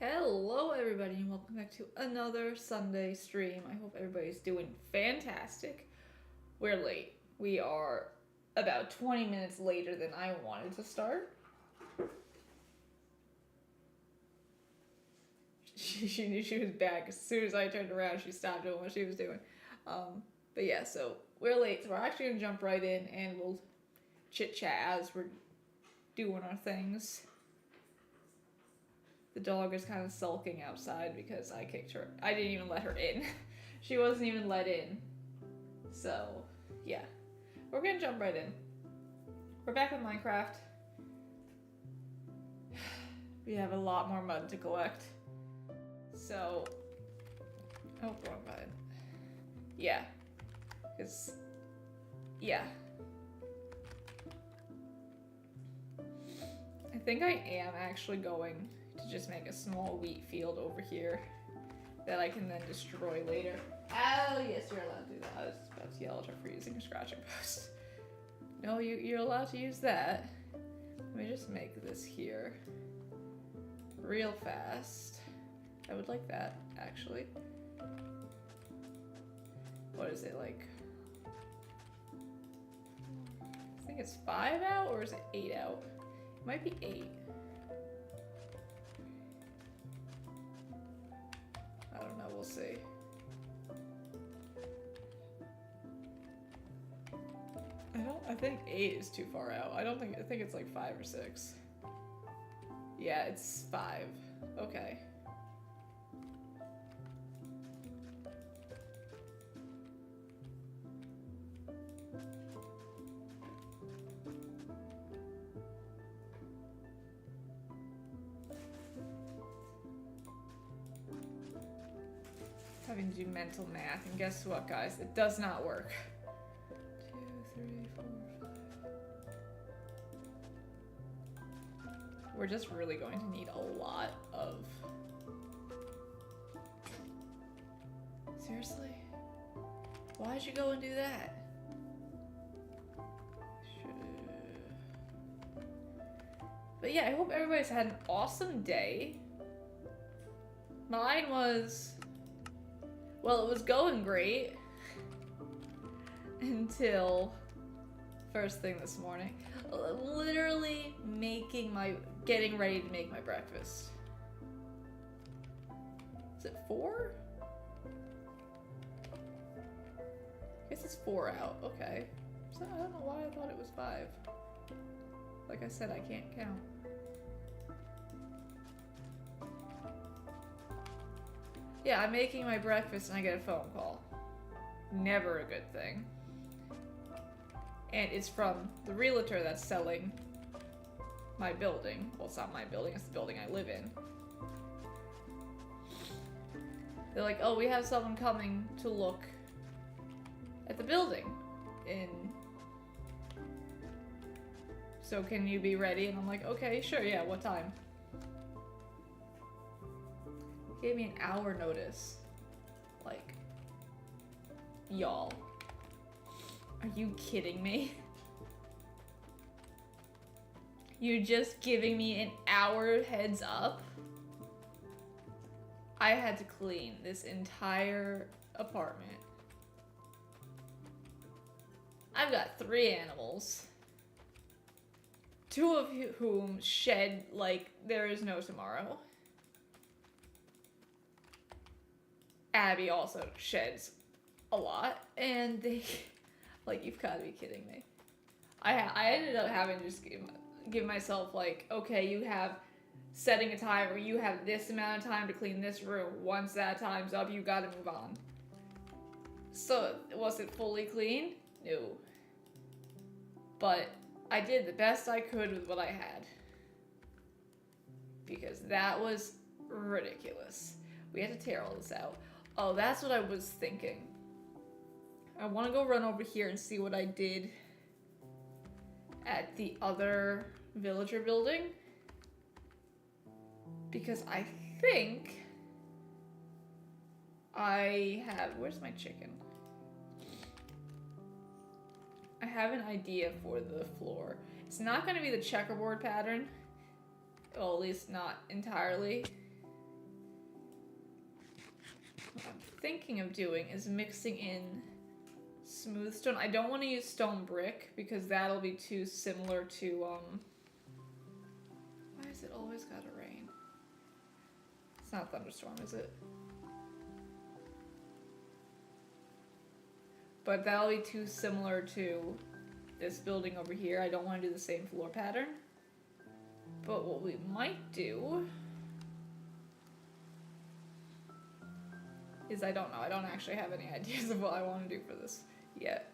Hello, everybody, and welcome back to another Sunday stream. I hope everybody's doing fantastic. We're late. We are about 20 minutes later than I wanted to start. She knew she was back. As soon as I turned around, she stopped doing what she was doing. But yeah, so we're late, so we're actually going to jump right in and we'll chit-chat as we're doing our things. The dog is kind of sulking outside because I kicked her. I didn't even let her in. She wasn't even let in. So, yeah. We're gonna jump right in. We're back with Minecraft. We have a lot more mud to collect. So, oh, wrong button. Yeah. Because, yeah. I think I am actually going to just make a small wheat field over here that I can then destroy later. Oh, yes, you're allowed to do that. I was about to yell at her for using a scratching post. No, you're allowed to use that. Let me just make this here real fast. I would like that, actually. What is it, like? I think it's 5 out, or is it 8 out? It might be 8. I don't know, we'll see. I think 8 is too far out. I think it's like 5 or 6. Yeah, it's 5. Okay. Having to do mental math, and guess what, guys? It does not work. 2, 3, 4, 5. We're just really going to need a lot of... Seriously? Why'd you go and do that? But yeah, I hope everybody's had an awesome day. Mine was... Well, it was going great until first thing this morning. Literally getting ready to make my breakfast. Is it 4? I guess it's 4 out, okay. So I don't know why I thought it was 5. Like I said, I can't count. Yeah, I'm making my breakfast and I get a phone call. Never a good thing. And it's from the realtor that's selling my building. Well, it's not my building, it's the building I live in. They're like, oh, we have someone coming to look at the building. So can you be ready? And I'm like, okay, sure, yeah, what time? Gave me an hour notice. Like, y'all. Are you kidding me? You're just giving me an hour heads up? I had to clean this entire apartment. I've got 3 animals. 2 of whom shed like there is no tomorrow. Abby also sheds a lot, and they, like, you've got to be kidding me. I ended up having to just give myself, like, okay, you have setting a timer, you have this amount of time to clean this room. Once that time's up, you gotta move on. So, was it fully clean? No. But I did the best I could with what I had. Because that was ridiculous. We had to tear all this out. Oh, that's what I was thinking. I want to go run over here and see what I did at the other villager building. Because I think I have... Where's my chicken? I have an idea for the floor. It's not going to be the checkerboard pattern. Well, at least not entirely. thinking of doing is mixing in smooth stone. I don't want to use stone brick because that'll be too similar to, why is it always gotta rain? It's not thunderstorm, is it? But that'll be too similar to this building over here. I don't want to do the same floor pattern. But what we might do is, I don't know, I don't actually have any ideas of what I want to do for this yet.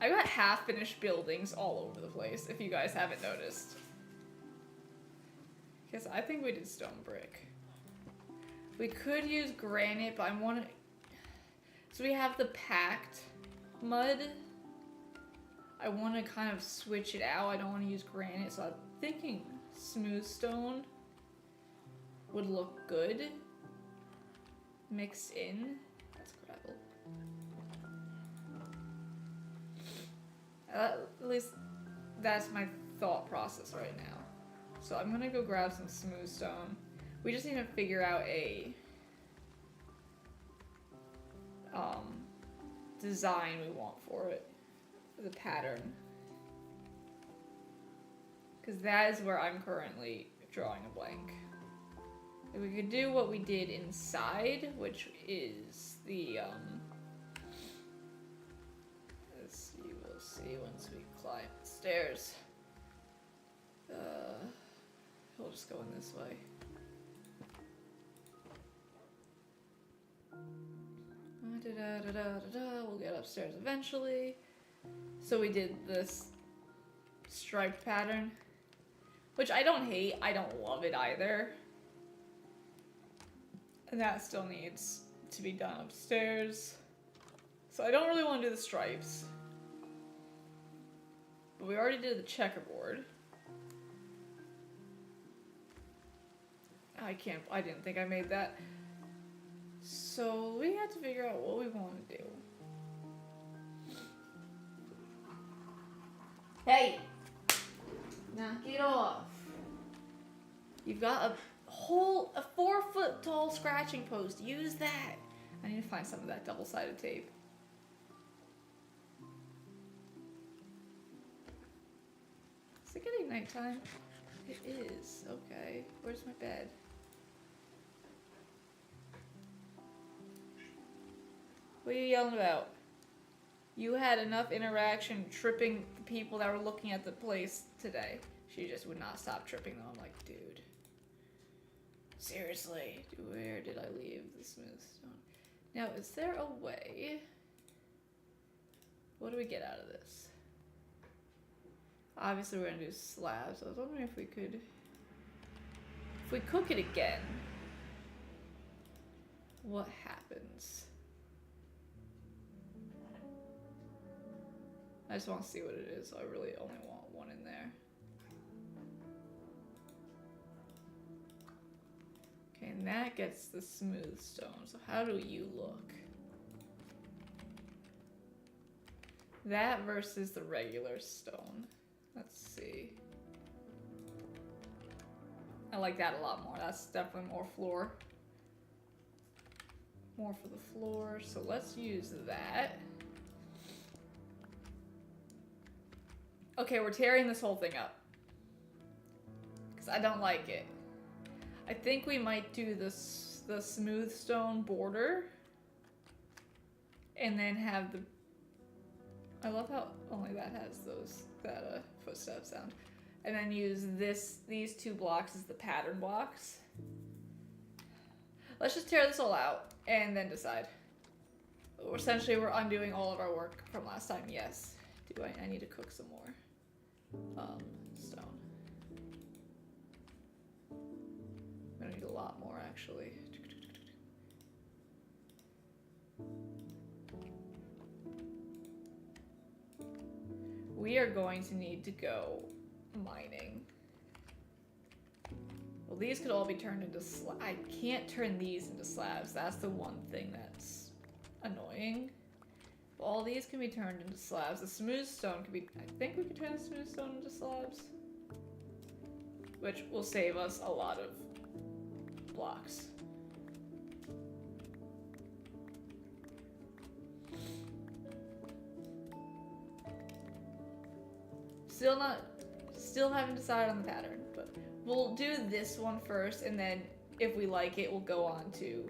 I got half-finished buildings all over the place, if you guys haven't noticed. Because I think we did stone brick. We could use granite, but I want to... So we have the packed mud. I want to kind of switch it out. I don't want to use granite, so I'm thinking smooth stone would look good mixed in. That's gravel. At least that's my thought process right now. So I'm gonna go grab some smooth stone. We just need to figure out a design we want for it, for the pattern. Because that is where I'm currently drawing a blank. If we could do what we did inside, which is the, as you will see once we climb the stairs. We'll just go in this way. We'll get upstairs eventually. So we did this striped pattern, which I don't hate. I don't love it either. And that still needs to be done upstairs. So I don't really want to do the stripes. But we already did the checkerboard. I didn't think I made that. So we had to figure out what we want to do. Hey! Knock it off. You've got a 4-foot tall scratching post. Use that. I need to find some of that double-sided tape. Is it getting nighttime? It is. Okay. Where's my bed? What are you yelling about? You had enough interaction tripping the people that were looking at the place today. She just would not stop tripping them. I'm like, dude. Seriously. Where did I leave the smooth stone? Now, is there a way? What do we get out of this? Obviously, we're gonna do slabs. I was wondering if we could... If we cook it again, what happens? I just want to see what it is. I really only want one in there. Okay, and that gets the smooth stone. So how do you look? That versus the regular stone. Let's see. I like that a lot more. That's definitely more floor. More for the floor. So let's use that. Okay, we're tearing this whole thing up. Because I don't like it. I think we might do this, the smooth stone border. And then have the... I love how only that has those, that footstep sound. And then use these two blocks as the pattern blocks. Let's just tear this all out and then decide. Essentially, we're undoing all of our work from last time. Yes. Do I need to cook some more stone. I'm gonna need a lot more, actually. We are going to need to go mining. Well, these could all be turned into slabs. I can't turn these into slabs. That's the one thing that's annoying. All these can be turned into slabs. The smooth stone can be... I think we can turn the smooth stone into slabs. Which will save us a lot of blocks. Still haven't decided on the pattern, but we'll do this one first, and then if we like it, we'll go on to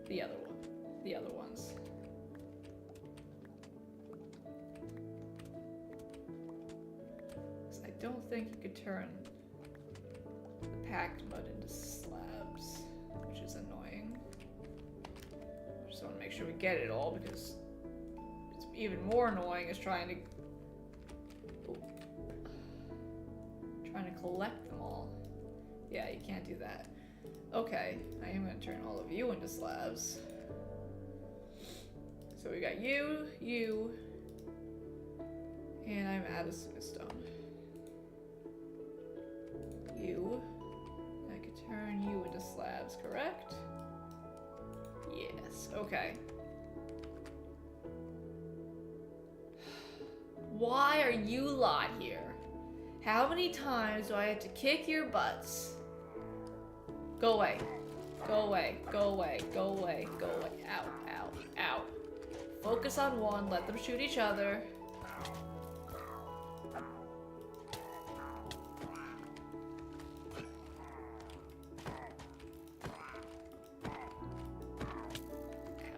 the other ones. I don't think you could turn the packed mud into slabs, which is annoying. Just want to make sure we get it all, because it's even more annoying is trying to collect them all. Yeah, you can't do that. Okay, I am going to turn all of you into slabs. So we got you, and I'm out of stone. You. I could turn you into slabs, correct? Yes, okay. Why are you lot here? How many times do I have to kick your butts? Go away. Go away. Go away. Go away. Go away. Ow. Ow. Ow. Focus on one. Let them shoot each other.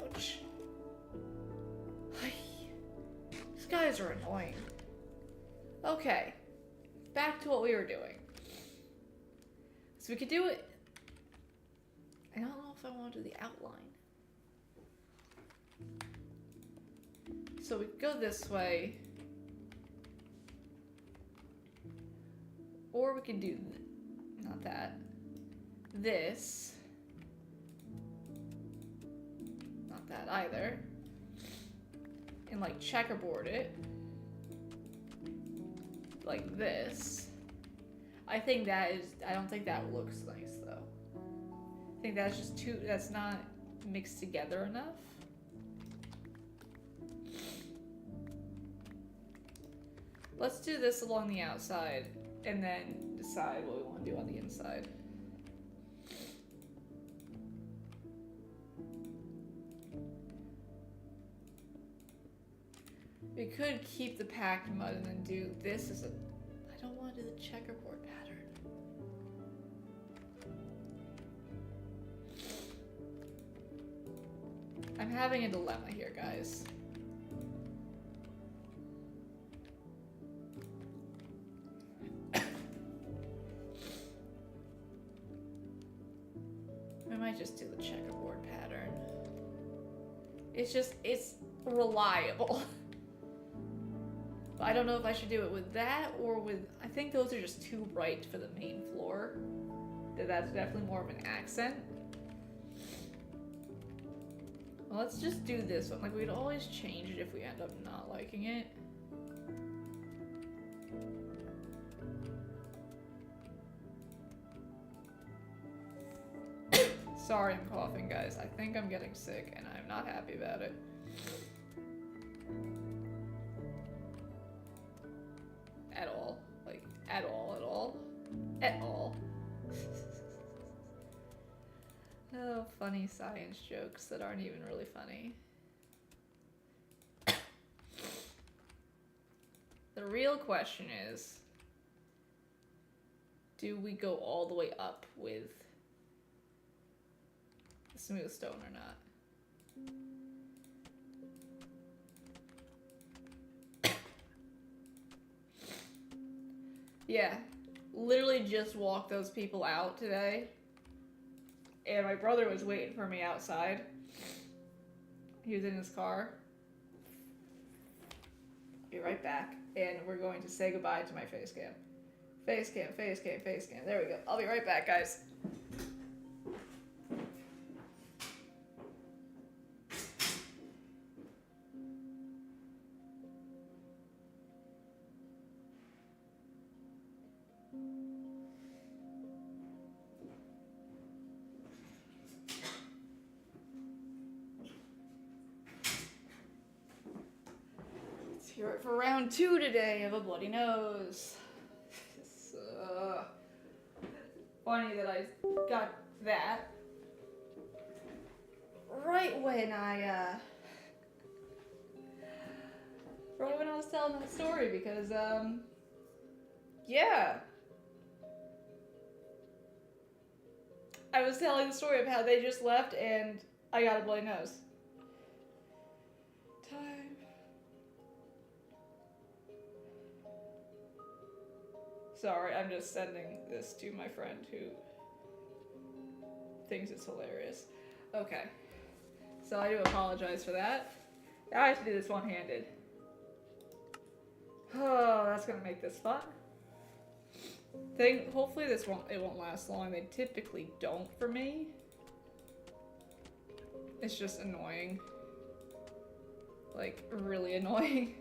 Ouch. These guys are annoying. Okay. Back to what we were doing. So we could do it. I don't know if I want to do the outline. So we could go this way. Or we could do, not that. This. Not that either. And like checkerboard it. Like this. I think that is, I don't think that looks nice though. I think that's just too, that's not mixed together enough. Let's do this along the outside and then decide what we want to do on the inside. We could keep the packed mud and then do this as a... I don't want to do the checkerboard pattern. I'm having a dilemma here, guys. I might just do the checkerboard pattern. It's reliable. I don't know if I should do it with that or with... I think those are just too bright for the main floor. That's definitely more of an accent. Well, let's just do this one. Like, we'd always change it if we end up not liking it. Sorry I'm coughing, guys. I think I'm getting sick and I'm not happy about it. At all. Like, at all, at all. At all. Oh, funny science jokes that aren't even really funny. The real question is, do we go all the way up with the smooth stone or not? Yeah, literally just walked those people out today. And my brother was waiting for me outside. He was in his car. I'll be right back. And we're going to say goodbye to my face cam. Face cam, face cam, face cam. There we go. I'll be right back, guys. Hear it for round 2 today of a bloody nose. It's funny that I got that right when I was telling the story, because Yeah. I was telling the story of how they just left and I got a bloody nose. Time. Sorry, I'm just sending this to my friend who thinks it's hilarious. Okay. So I do apologize for that. Now I have to do this one-handed. Oh, that's gonna make this fun. Hopefully it won't last long. They typically don't for me. It's just annoying. Like, really annoying.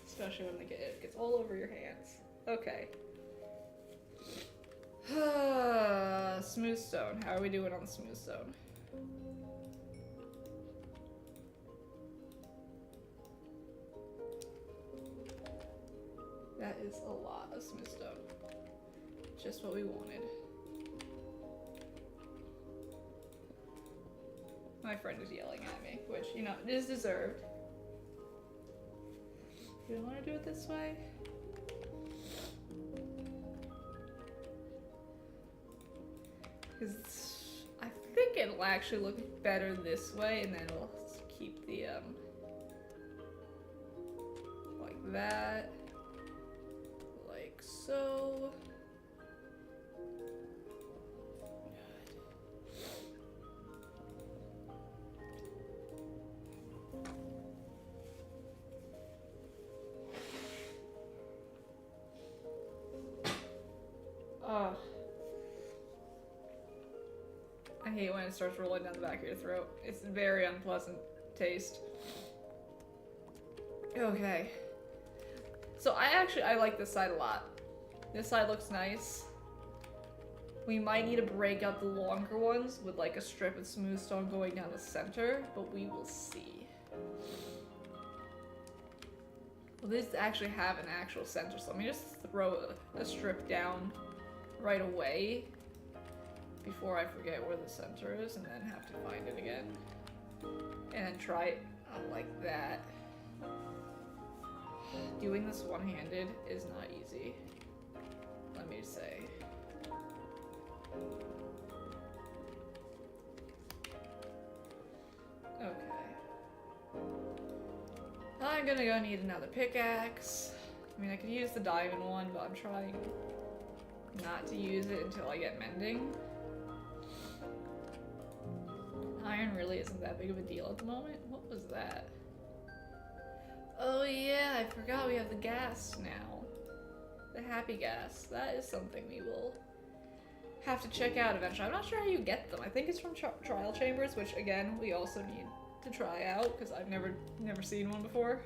Especially when it gets all over your hands. Okay. Smooth stone. How are we doing on the smooth stone? That is a lot of smooth stone. Just what we wanted. My friend is yelling at me, which, you know, is deserved. Do you want to do it this way? Because I think it'll actually look better this way, and then it'll keep the, like that. Like so. Oh. I hate when it starts rolling down the back of your throat. It's a very unpleasant taste. Okay. So I like this side a lot. This side looks nice. We might need to break out the longer ones with like a strip of smooth stone going down the center, but we will see. Well, these actually have an actual center, so let me just throw a strip down right away before I forget where the center is and then have to find it again. And then try it like that. Doing this one-handed is not easy, let me say. Okay. I'm gonna go need another pickaxe. I mean, I could use the diamond one, but I'm trying not to use it until I get mending. Iron really isn't that big of a deal at the moment. What was that? Oh yeah, I forgot we have the gas now. The happy gas. That is something we will have to check out eventually. I'm not sure how you get them. I think it's from trial chambers, which again, we also need to try out because I've never seen one before.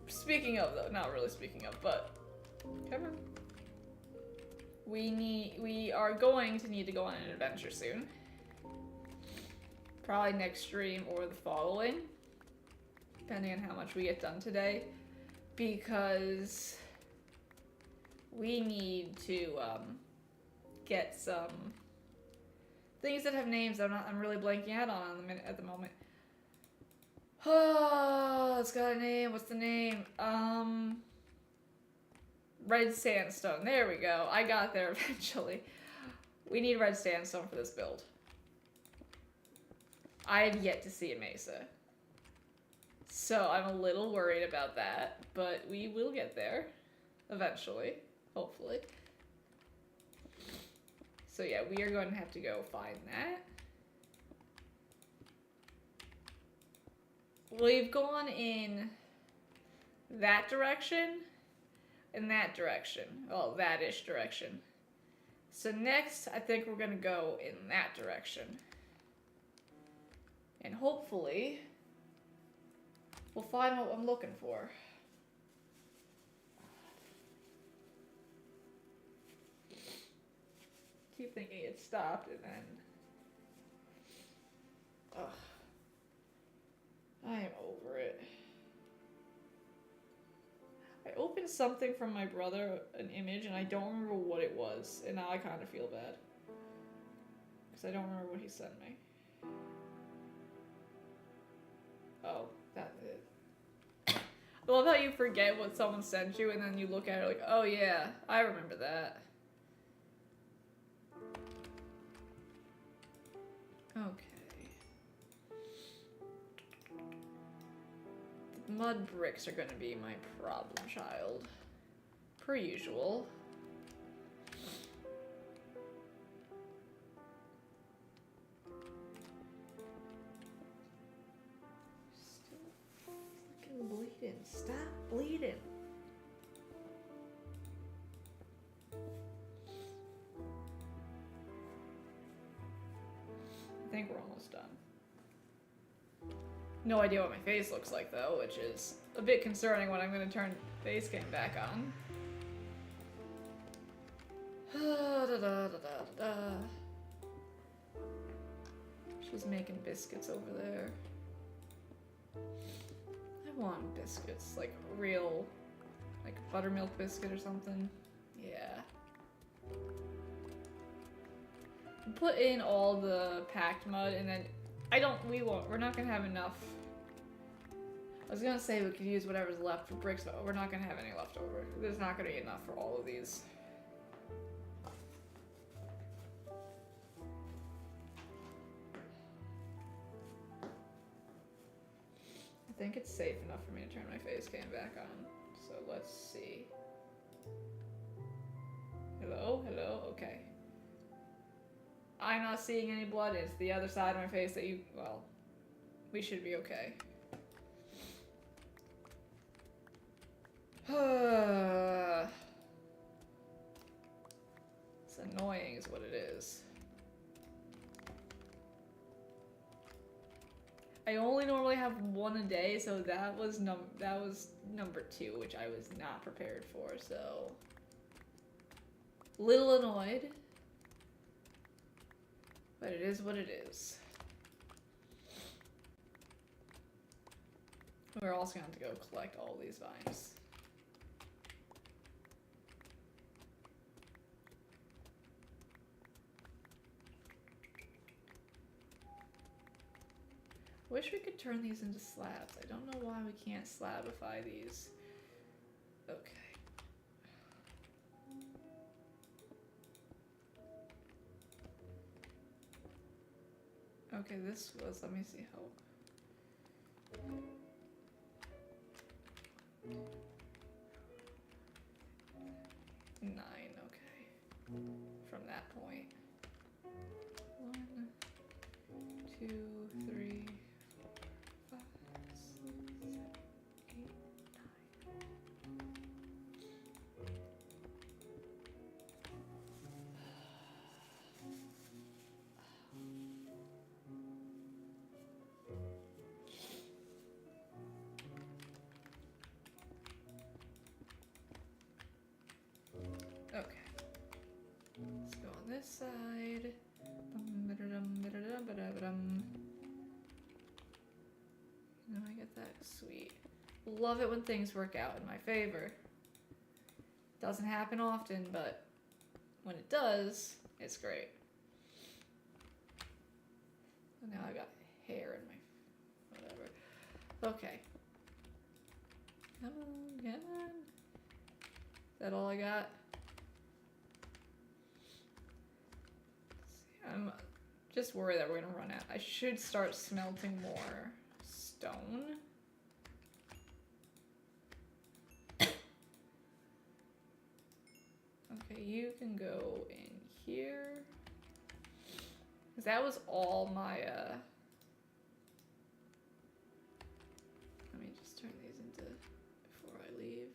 Speaking of though, not really speaking of, but come on. We are going to need to go on an adventure soon. Probably next stream or the following, depending on how much we get done today, because we need to get some things that have names I'm really blanking out on at the moment. Oh, it's got a name. What's the name? Red sandstone. There we go. I got there eventually. We need red sandstone for this build. I have yet to see a mesa. So I'm a little worried about that, but we will get there eventually, hopefully. So yeah, we are going to have to go find that. We've gone in that direction and that direction. Well, that-ish direction. So next, I think we're gonna go in that direction. And hopefully, we'll find what I'm looking for. Keep thinking it stopped and then... Ugh. I am over it. I opened something from my brother, an image, and I don't remember what it was. And now I kind of feel bad. Because I don't remember what he sent me. Oh, that's it. I love how you forget what someone sent you and then you look at it like, oh yeah, I remember that. Okay. The mud bricks are gonna be my problem child. Per usual. Bleeding. Stop bleeding. I think we're almost done. No idea what my face looks like though, which is a bit concerning when I'm going to turn face cam back on. She's making biscuits over there. I want biscuits, like real, like buttermilk biscuit or something. Yeah. Put in all the packed mud and then we're not gonna have enough. I was gonna say we could use whatever's left for bricks, but we're not gonna have any left over. There's not gonna be enough for all of these. I think it's safe enough for me to turn my face cam back on. So let's see. Hello? Hello? Okay. I'm not seeing any blood. It's the other side of my face that you... Well, we should be okay. It's annoying is what it is. I only normally have one a day, so that was number 2, which I was not prepared for, so... Little annoyed. But it is what it is. We're also going to have to go collect all these vines. Wish we could turn these into slabs. I don't know why we can't slabify these. Okay. Okay, this was, let me see how. 9, okay. From that point. 1, 2, 3, 4, 5, 6, 7, 8, 9. Okay. Let's go on this side. No, I get that. Sweet. Love it when things work out in my favor. Doesn't happen often, but when it does, it's great. And now I got hair in my whatever. Okay. Come on, come on. Is that all I got? I'm just worried that we're gonna run out. I should start smelting more stone. Okay, you can go in here. Cause that was all my, let me just turn these into, before I leave.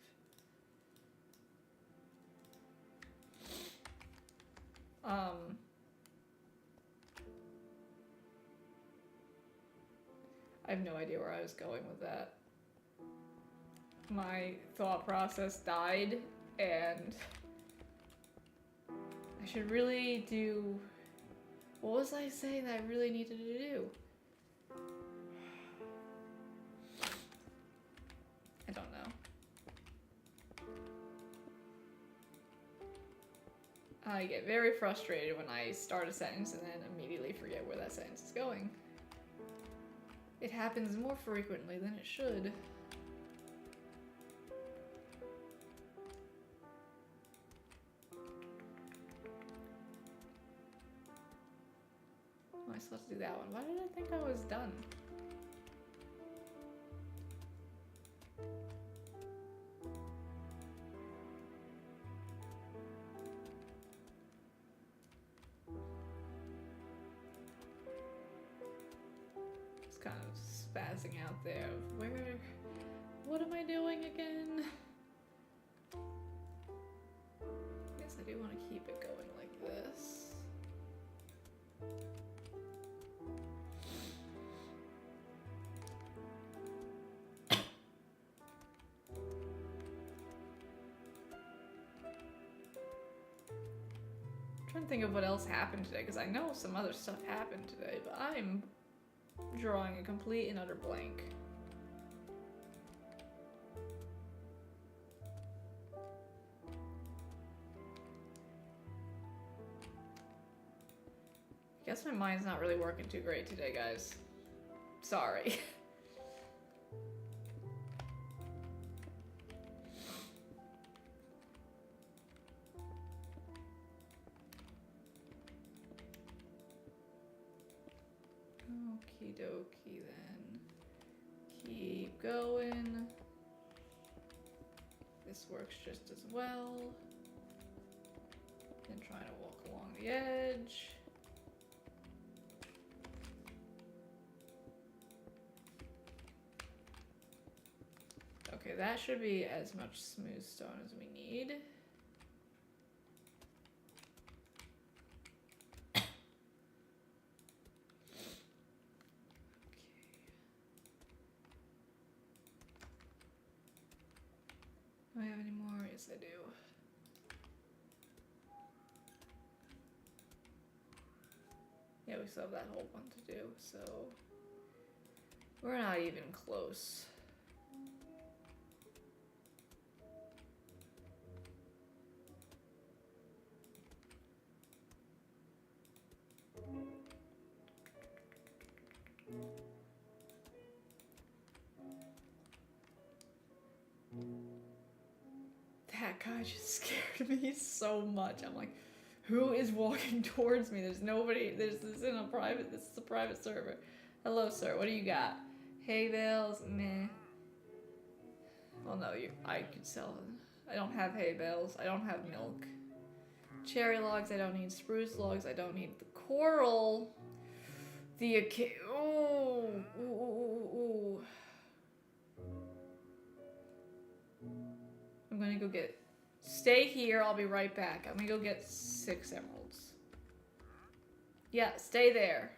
I have no idea where I was going with that. My thought process died, and I should really do... What was I saying that I really needed to do? I don't know. I get very frustrated when I start a sentence and then immediately forget where that sentence is going. It happens more frequently than it should. Oh, I still have to do that one. Why did I think I was done? Just kind of spazzing out there. Where? What am I doing again? I guess I do want to keep it going like this. I'm trying to think of what else happened today, because I know some other stuff happened today, but I'm drawing a complete and utter blank. I guess my mind's not really working too great today, guys. Sorry. Okie dokie then. Keep going. This works just as well. And trying to walk along the edge. Okay, that should be as much smooth stone as we need. Do I have any more? Yes, I do. Yeah, we still have that whole one to do, so we're not even close. That guy just scared me so much. I'm like, who is walking towards me? There's nobody. This is a private server. Hello, sir. What do you got? Hay bales? Meh. Well, no, I could sell them. I don't have hay bales. I don't have milk. Cherry logs, I don't need. Spruce logs, I don't need. The coral. The ooh, ooh, ooh, ooh. I'm gonna go get. Stay here, I'll be right back. I'm gonna go get 6 emeralds. Yeah, stay there.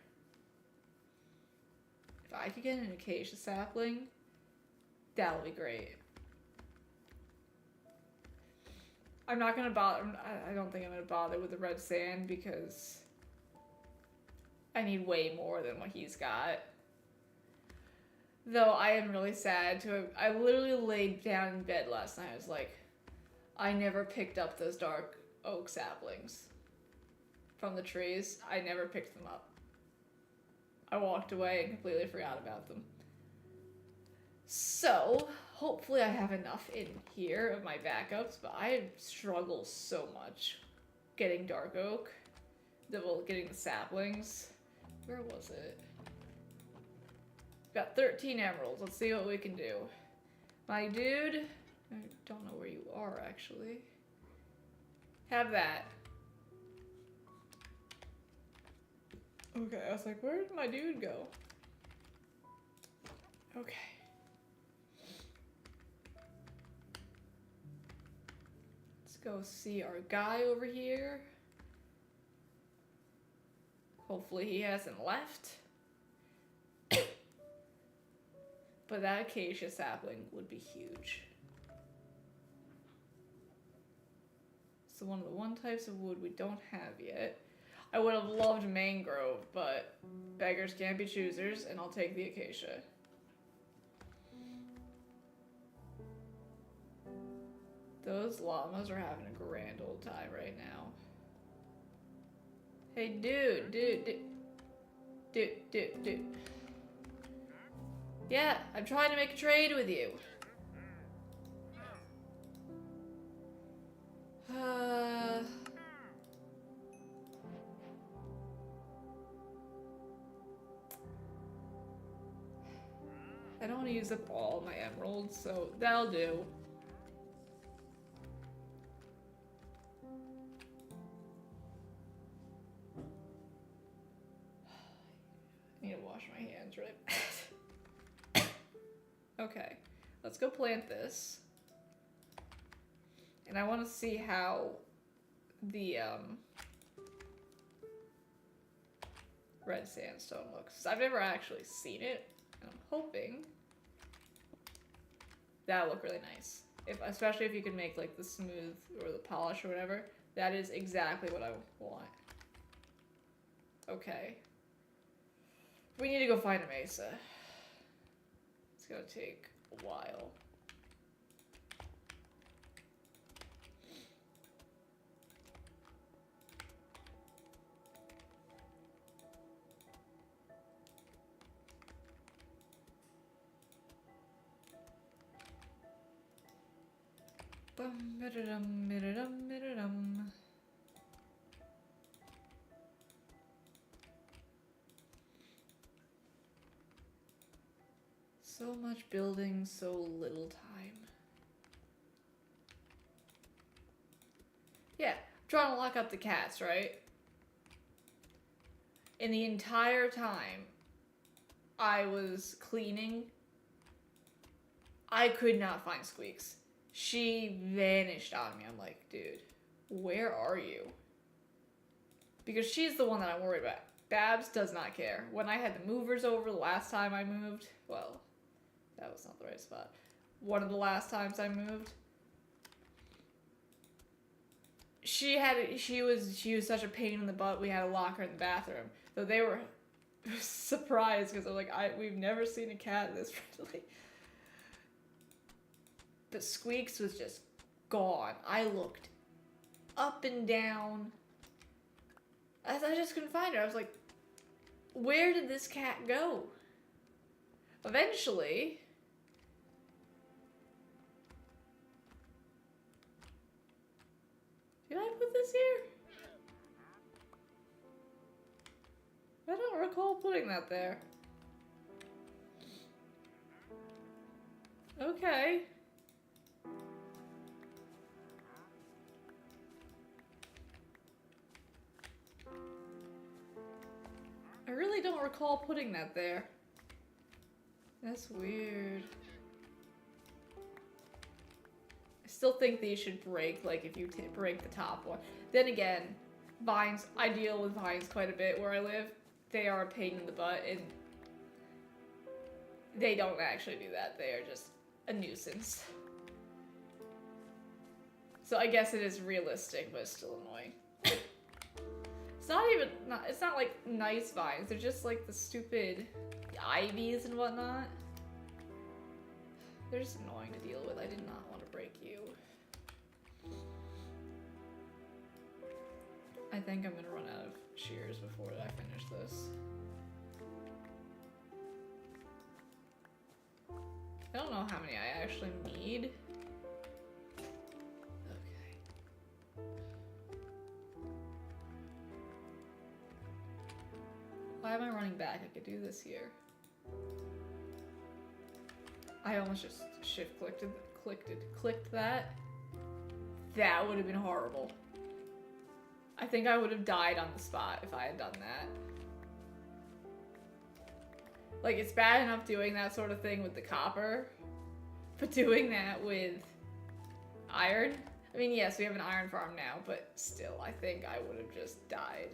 If I could get an acacia sapling, that'll be great. I'm not gonna bother. I don't think I'm gonna bother with the red sand because I need way more than what he's got. Though I am really sad to have. I literally laid down in bed last night. I was like, I never picked up those dark oak saplings from the trees. I never picked them up. I walked away and completely forgot about them. So, hopefully I have enough in here of my backups, but I struggle so much getting dark oak. Getting the saplings. Where was it? Got 13 emeralds. Let's see what we can do. My dude, I don't know where you are actually. Have that. Okay, I was like, where did my dude go? Okay. Let's go see our guy over here. Hopefully he hasn't left. But that acacia sapling would be huge. So one of the types of wood we don't have yet. I would have loved mangrove, but beggars can't be choosers, and I'll take the acacia. Those llamas are having a grand old time right now. Hey, dude. Yeah, I'm trying to make a trade with you. I don't want to use up all my emeralds, so that'll do. I need to wash my hands right. Okay, let's go plant this. And I want to see how the red sandstone looks. I've never actually seen it, and I'm hoping that'll look really nice. Especially if you can make like the smooth or the polish or whatever. That is exactly what I want. Okay. We need to go find a mesa. It's gonna take a while. Bum, ba-da-dum, ba-da-dum, ba-da-dum. So much building, so little time. Yeah, I'm trying to lock up the cats, right? And the entire time I was cleaning, I could not find Squeaks. She vanished on me. I'm like, dude, where are you? Because she's the one that I'm worried about. Babs does not care. When I had the movers over the last time I moved, well, that was not the right spot. One of the last times I moved, she was such a pain in the butt. We had to lock her in the bathroom. So they were surprised because they're like, we've never seen a cat this friendly. But Squeaks was just gone. I looked up and down. I just couldn't find her. I was like, where did this cat go? Eventually, did I put this here? I don't recall putting that there. Okay. I really don't recall putting that there. That's weird. I still think these should break, like if you break the top one. Then again, vines, I deal with vines quite a bit where I live. They are a pain in the butt, and they don't actually do that. They are just a nuisance. So I guess it is realistic, but it's still annoying. It's not like nice vines. They're just like the stupid ivies and whatnot. They're just annoying to deal with. I did not want to break you. I think I'm gonna run out of shears before I finish this. I don't know how many I actually need. Why am I running back? I could do this here. I almost just shift clicked that. That would have been horrible. I think I would have died on the spot if I had done that. Like, it's bad enough doing that sort of thing with the copper, but doing that with iron? I mean, yes, we have an iron farm now, but still, I think I would have just died.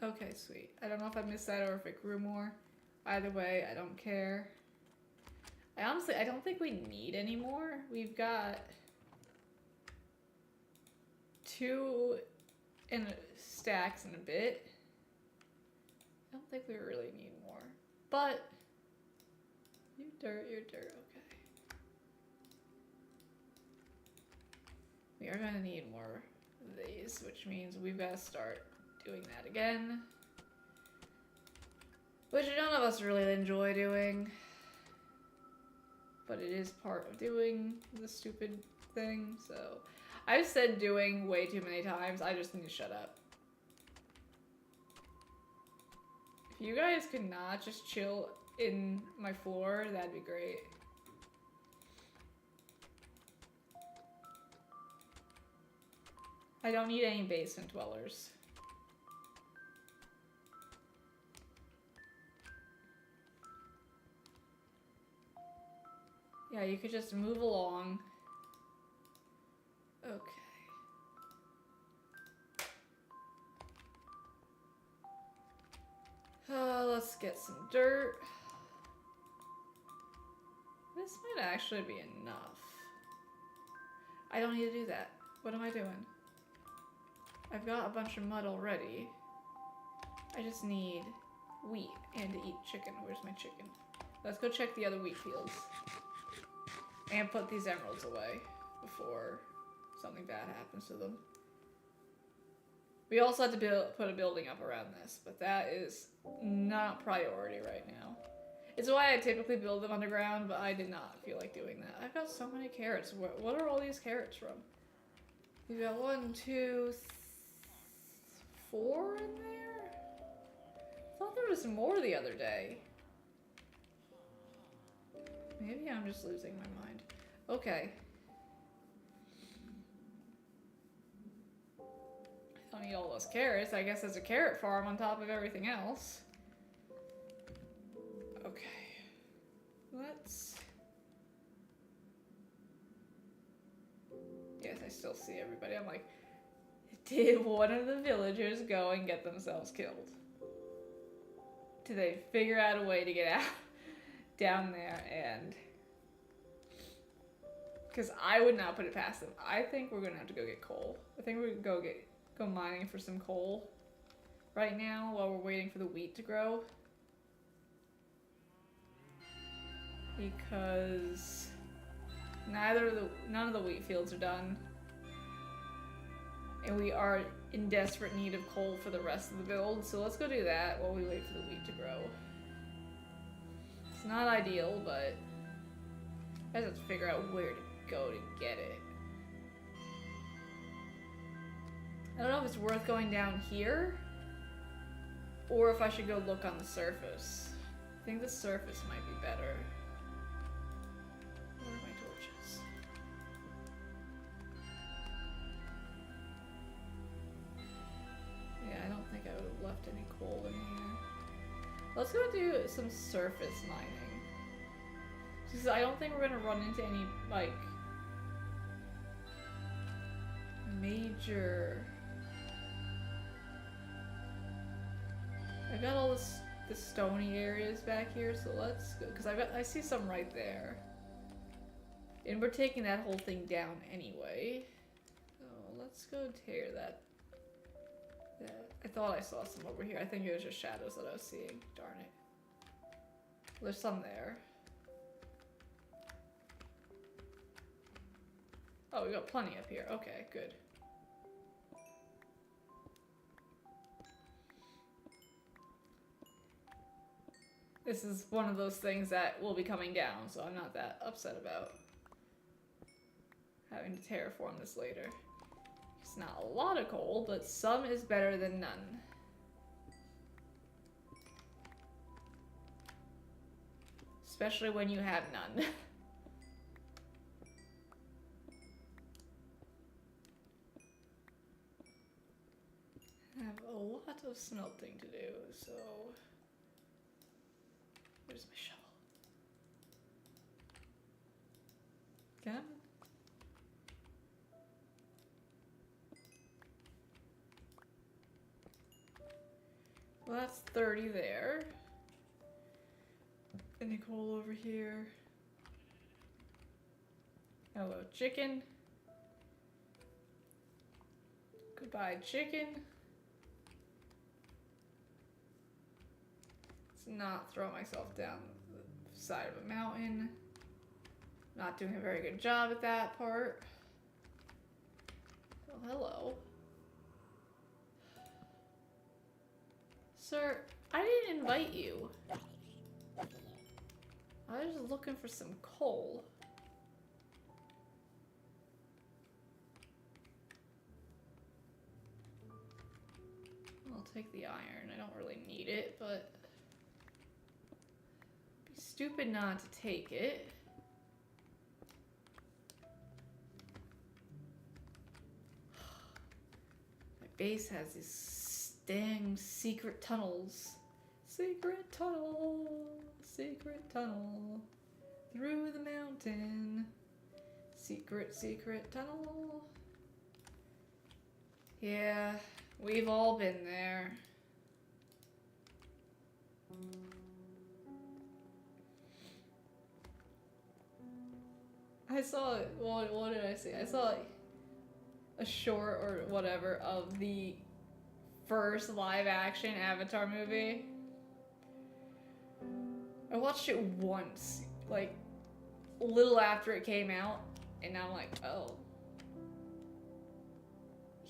Okay, sweet. I don't know if I missed that or if it grew more. Either way, I don't care. I don't think we need any more. We've got 2 in stacks and a bit. don't think we really need more. But you're dirt, okay. We are gonna need more of these, which means we've got to start doing that again. Which none of us really enjoy doing. But it is part of doing the stupid thing, so... I've said doing way too many times, I just need to shut up. If you guys could not just chill in my floor, that'd be great. I don't need any basement dwellers. Yeah, you could just move along. Okay. Let's get some dirt. This might actually be enough. I don't need to do that. What am I doing? I've got a bunch of mud already. I just need wheat and to eat chicken. Where's my chicken? Let's go check the other wheat fields. And put these emeralds away before something bad happens to them. We also have to put a building up around this, but that is not priority right now. It's why I typically build them underground, but I did not feel like doing that. I've got so many carrots. What are all these carrots from? We've got 1, 2, 4 in there? I thought there was more the other day. Maybe I'm just losing my mind. Okay. I don't need all those carrots. I guess there's a carrot farm on top of everything else. Okay. Let's... Yes, I still see everybody. I'm like, did one of the villagers go and get themselves killed? Did they figure out a way to get out down there and... Because I would not put it past them. I think we're gonna have to go get coal. I think we're gonna go mining for some coal right now while we're waiting for the wheat to grow. Because none of the wheat fields are done. And we are in desperate need of coal for the rest of the build. So let's go do that while we wait for the wheat to grow. It's not ideal, but I just have to figure out where to go to get it. I don't know if it's worth going down here or if I should go look on the surface. I think the surface might be better. Where are my torches? Yeah, I don't think I would have left any coal in here. Let's go do some surface mining. Because I don't think we're gonna run into any, like, major... I got all the stony areas back here, so let's go, because I see some right there. And we're taking that whole thing down anyway. So let's go tear that. Yeah, I thought I saw some over here. I think it was just shadows that I was seeing. Darn it. There's some there. Oh, we got plenty up here. Okay, good. This is one of those things that will be coming down, so I'm not that upset about having to terraform this later. It's not a lot of coal, but some is better than none. Especially when you have none. I have a lot of smelting to do, so... Where's my shovel? Come on. Well, that's 30 there. Any coal over here? Hello, chicken. Goodbye, chicken. not throw myself down the side of a mountain. Not doing a very good job at that part. Oh, hello. Sir, I didn't invite you. I was just looking for some coal. I'll take the iron. I don't really need it, but it'd be stupid not to take it. My base has these dang secret tunnels. Secret tunnel, secret tunnel through the mountain. Secret, secret tunnel. Yeah, we've all been there. I saw, what did I see? I saw like a short or whatever of the first live action Avatar movie. I watched it once, like a little after it came out, and now I'm like, oh.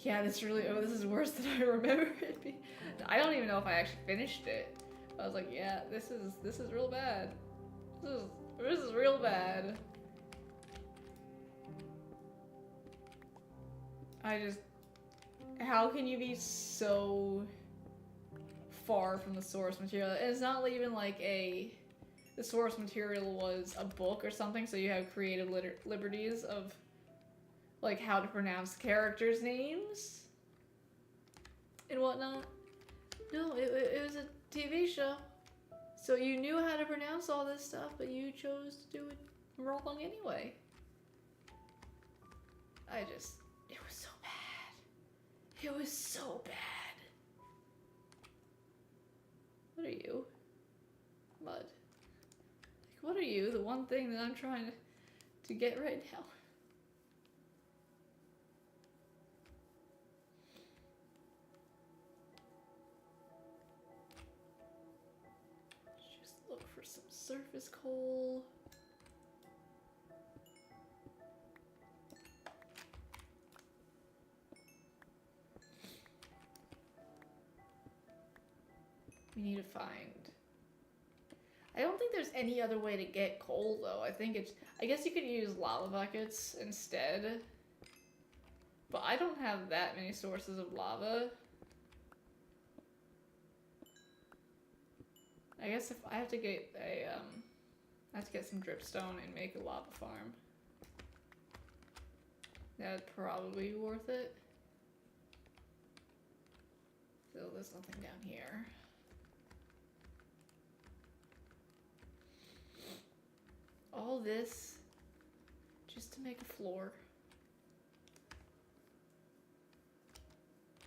Yeah, this is worse than I remember it being. I don't even know if I actually finished it. I was like, yeah, this is real bad. This is real bad. How can you be so far from the source material? And it's not even like the source material was a book or something, so you have creative liberties of like how to pronounce characters' names and whatnot. No, it was a TV show. So you knew how to pronounce all this stuff, but you chose to do it wrong anyway. It was so bad. It was so bad. What are you? Mud. Like, what are you? The one thing that I'm trying to get right now. Just look for some surface coal. We need to find. I don't think there's any other way to get coal though. I guess you could use lava buckets instead. But I don't have that many sources of lava. I guess if I have to get I have to get some dripstone and make a lava farm. That'd probably be worth it. So there's nothing down here. All this just to make a floor.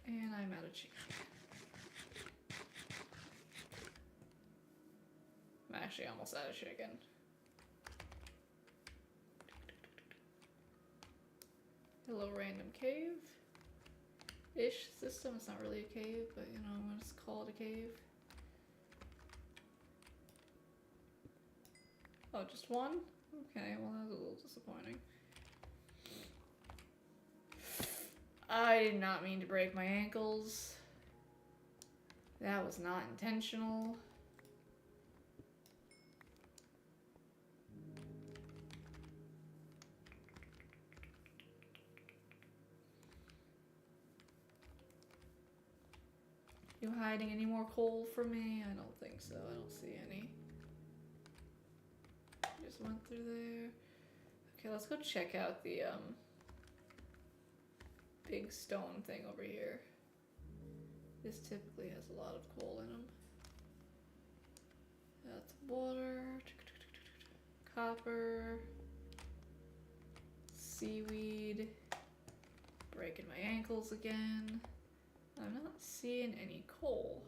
And I'm out of chicken. I'm actually almost out of chicken. Hello, random cave. Ish system. It's not really a cave, but you know, I'm gonna just call it a cave. Oh, just one? Okay, well that was a little disappointing. I did not mean to break my ankles. That was not intentional. You hiding any more coal from me? I don't think so. I don't see any. Just went through there. Okay, let's go check out the big stone thing over here. This typically has a lot of coal in them. That's water, copper, seaweed, breaking my ankles again. I'm not seeing any coal,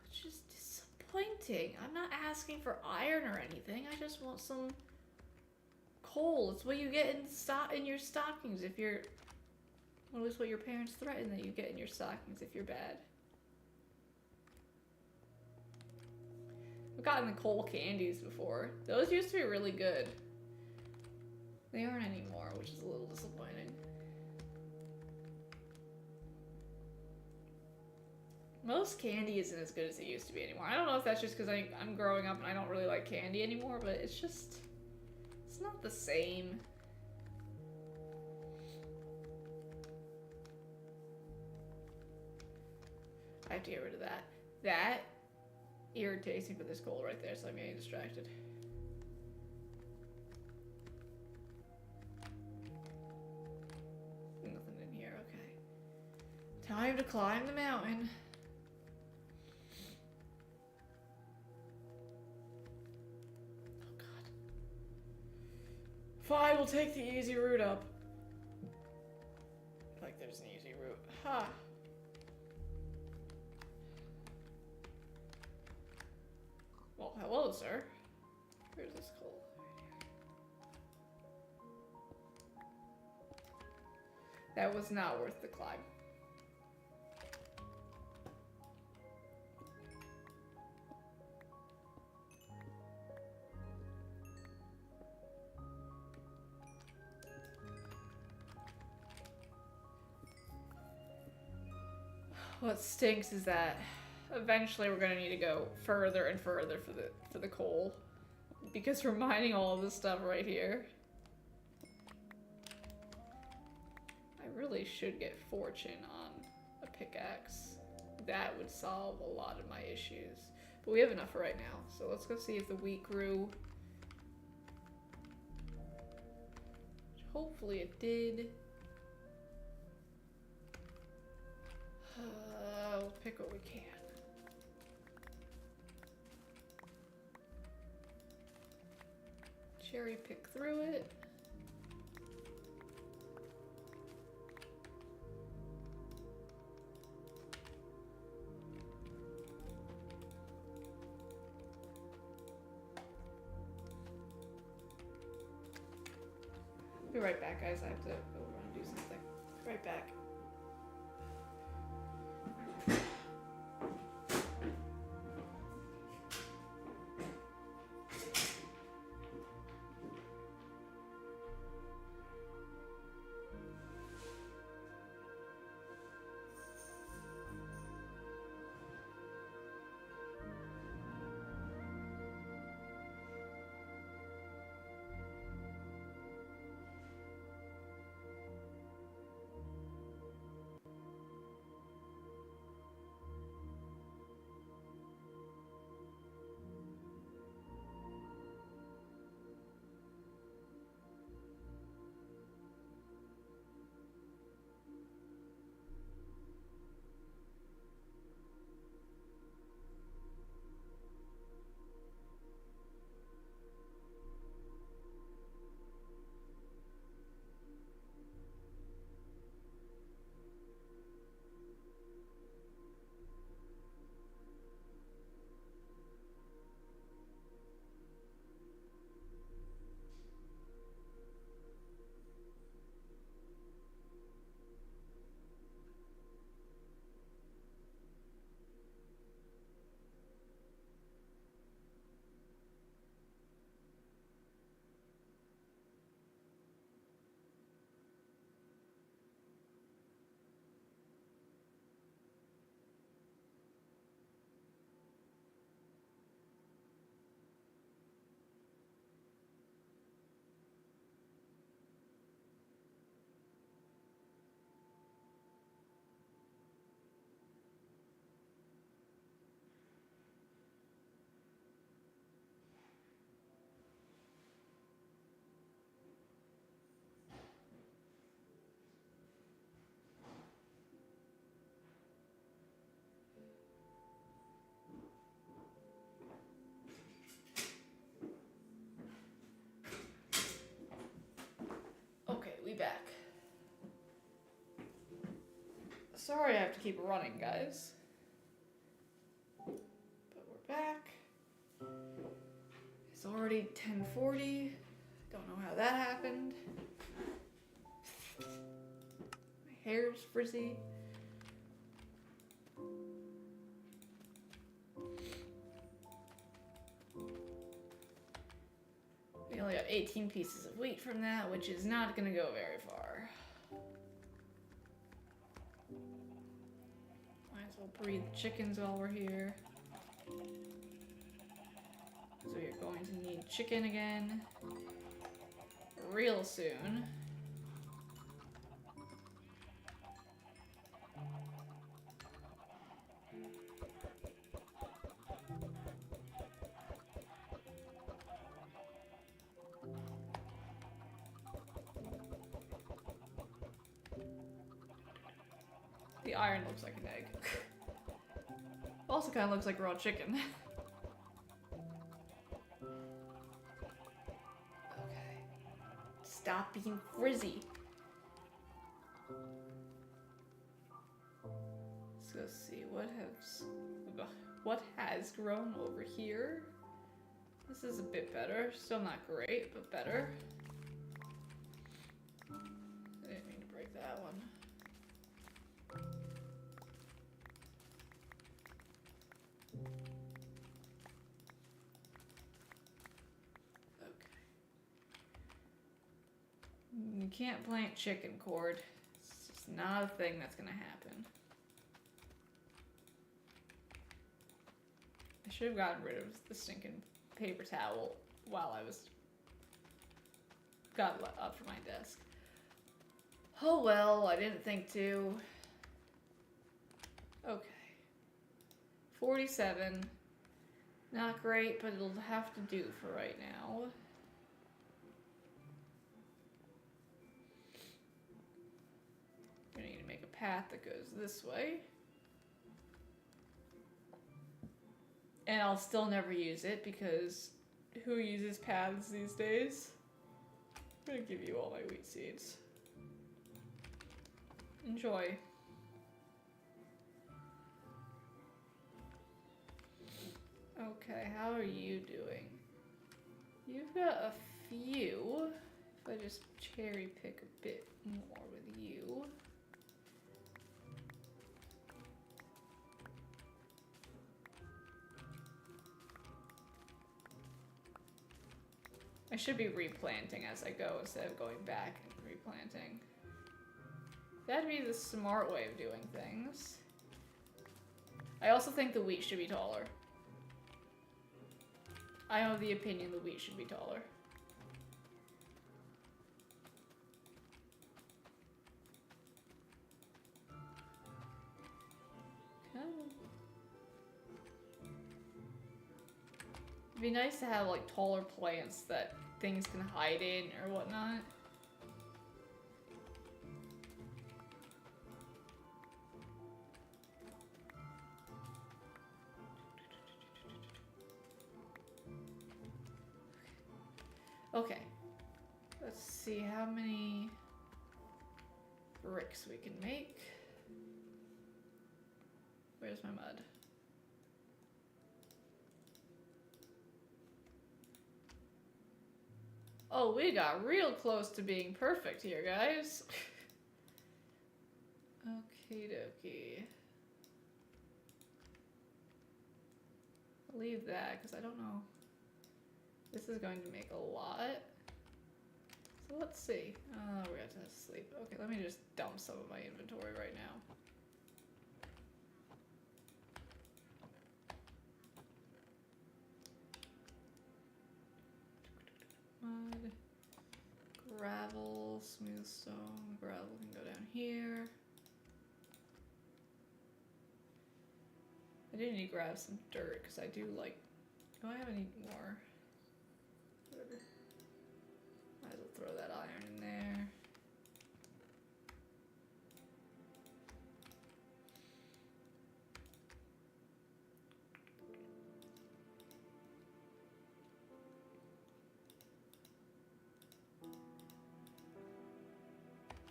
which is disappointing. I'm not asking for iron or anything. I just want some coal. It's what you get in your stockings if you're, well, at least what your parents threaten that you get in your stockings if you're bad. I've gotten the coal candies before. Those used to be really good. They aren't anymore, which is a little disappointing. Most candy isn't as good as it used to be anymore. I don't know if that's just because I'm growing up and I don't really like candy anymore, but it's just, it's not the same. I have to get rid of that. That irritates me for this goal right there, so I'm getting distracted. Nothing in here, okay. Time to climb the mountain. Oh god. Fine, we'll take the easy route up. Like there's an easy route. Ha! Well, hello, sir. Where's this coal? That was not worth the climb. What stinks is that eventually we're gonna need to go further and further for the coal, because we're mining all of this stuff right here. I really should get fortune on a pickaxe. That would solve a lot of my issues. But we have enough for right now, so let's go see if the wheat grew. Hopefully it did. We'll pick what we can. Cherry pick through it. Be right back, guys. I have to go run and do something. Right back. We back. Sorry I have to keep running, guys. But we're back. It's already 10:40. Don't know how that happened. My hair's frizzy. 18 pieces of wheat from that, which is not gonna go very far. Might as well breed the chickens while we're here. So we're going to need chicken again real soon. The iron looks like an egg. Also kind of looks like raw chicken. Okay. Stop being frizzy. Let's go see what has grown over here. This is a bit better. Still not great, but better. I didn't mean to break that one. You can't plant chicken cord. It's just not a thing that's gonna happen. I should have gotten rid of the stinking paper towel while I got up from my desk. Oh well, I didn't think to. Okay. 47. Not great, but it'll have to do for right now. I need to make a path that goes this way. And I'll still never use it because who uses paths these days? I'm gonna give you all my wheat seeds. Enjoy. Okay, how are you doing? You've got a few. If I just cherry pick a bit more with you. I should be replanting as I go instead of going back and replanting. That'd be the smart way of doing things. I also think the wheat should be taller. I am of the opinion the wheat should be taller. Come on. It'd be nice to have like taller plants that things can hide in or whatnot. Okay, let's see how many bricks we can make. Where's my mud? Oh, we got real close to being perfect here, guys. Okie dokie. I'll leave that, because I don't know. This is going to make a lot. So let's see. Oh, we're gonna have to sleep. Okay, let me just dump some of my inventory right now. Mud, gravel, smooth stone, gravel can go down here. I do need to grab some dirt because I do like. Do I have any more? Whatever. Might as well throw that iron in there.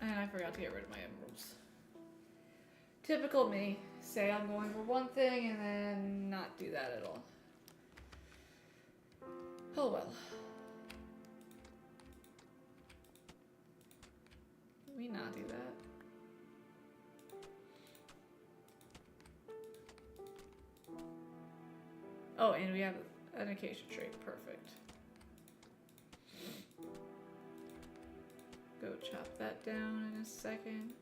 And I forgot to get rid of my emeralds. Typical me. Say I'm going for one thing and then not do that at all. Oh well. Can we not do that? Oh, and we have an acacia tree. Perfect. chop that down in a second.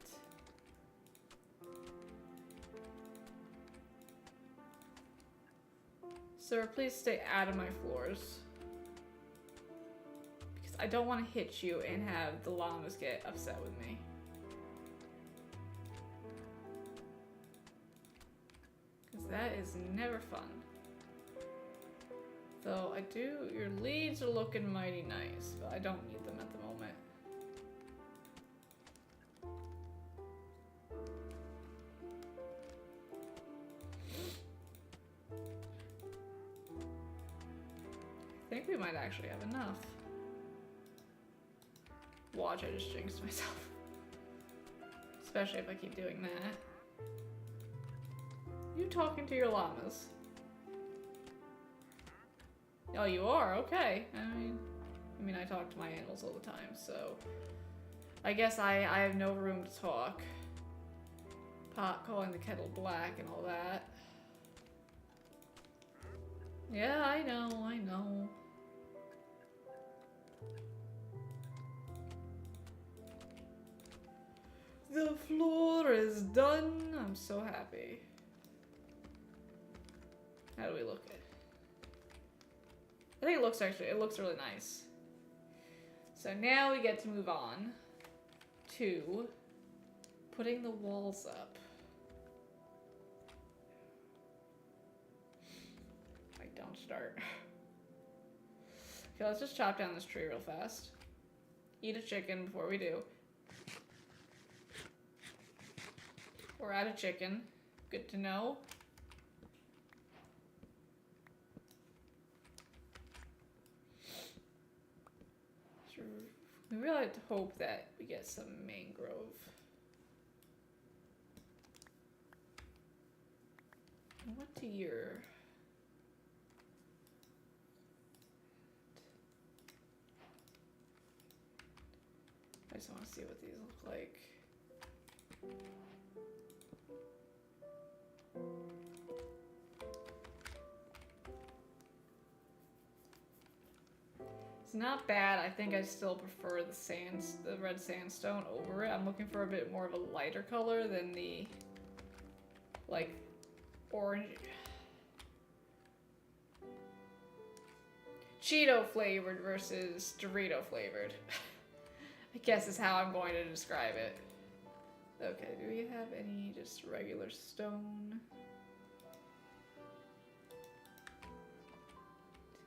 Sir, please stay out of my floors. Because I don't want to hit you and have the llamas get upset with me. Because that is never fun. Though I do, your leads are looking mighty nice, but I don't need them at the moment. I think we might actually have enough. Watch, I just jinxed myself. Especially if I keep doing that. You talking to your llamas? Oh, you are? Okay. I mean, I talk to my animals all the time, so... I guess I have no room to talk. Pot calling the kettle black and all that. Yeah, I know, I know. The floor is done. I'm so happy. How do we look at it? I think it looks really nice. So now we get to move on to putting the walls up. Like, don't start. Okay, let's just chop down this tree real fast. Eat a chicken before we do. We're out of chicken. Good to know. We really have to hope that we get some mangrove. What deer? I just want to see what these look like. It's not bad. I think I still prefer the red sandstone over it. I'm looking for a bit more of a lighter color than the, like, orange. Cheeto flavored versus Dorito flavored. I guess is how I'm going to describe it. Okay, do we have any just regular stone?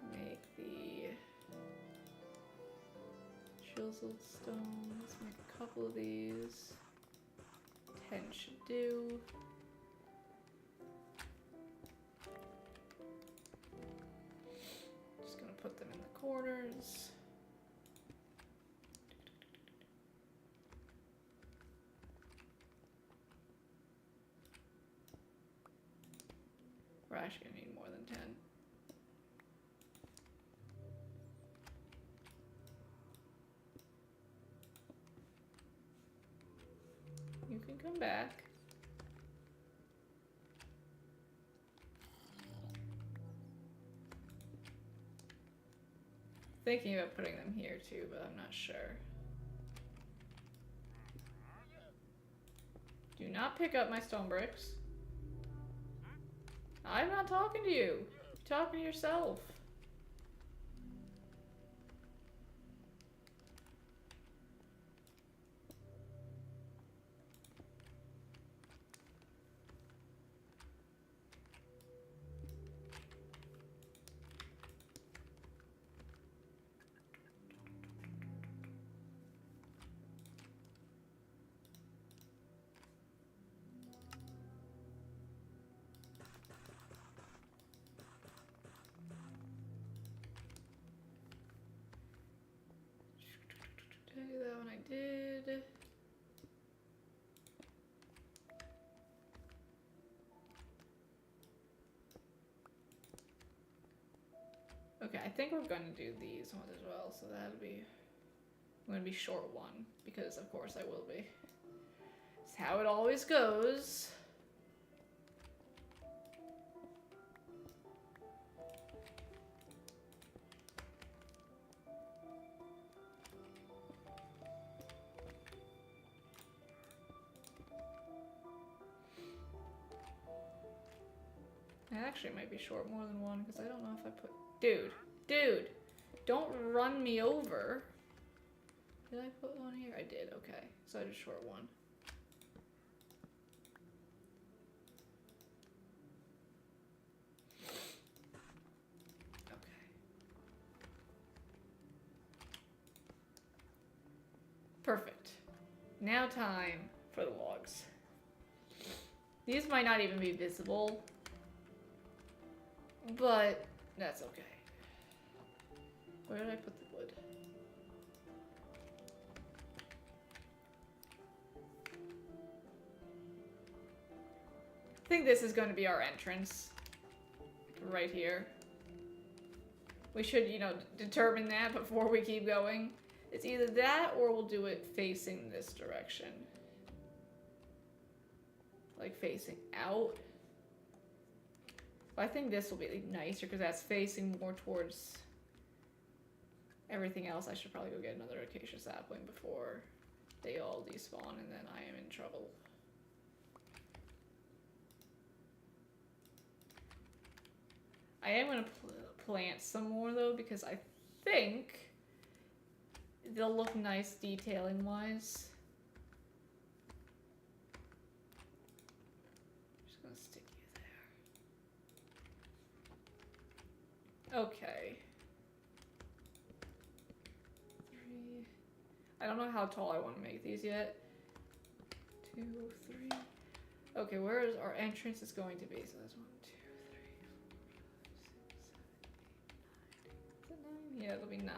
To make the chiseled stone. Let's make a couple of these. 10 should do. Just gonna put them in the corners. We're actually gonna need more than 10. You can come back. Thinking about putting them here too, but I'm not sure. Do not pick up my stone bricks. I'm not talking to you. You're talking to yourself. Did I do that when I did? Okay, I think we're going to do these ones as well, so that'll be... I'm going to be short one, because of course I will be. It's how it always goes. I actually might be short more than one because I don't know if I put. Dude, don't run me over. Did I put one here? I did. Okay, so I just short one. Perfect. Now time for the logs. These might not even be visible, but that's okay. Where did I put the wood? I think this is going to be our entrance. Right here. We should, you know, determine that before we keep going. It's either that or we'll do it facing this direction. Like facing out. But I think this will be like, nicer because that's facing more towards everything else. I should probably go get another acacia sapling before they all despawn and then I am in trouble. I am going to plant some more though because I think they'll look nice detailing wise. I'm just gonna stick you there. Okay. 3. I don't know how tall I want to make these yet. 2, 3. Okay, where is our entrance is going to be? So that's 1, 2, 3, 4, 5, 6, 7, 8, 9. Is it 9? Yeah, it'll be 9.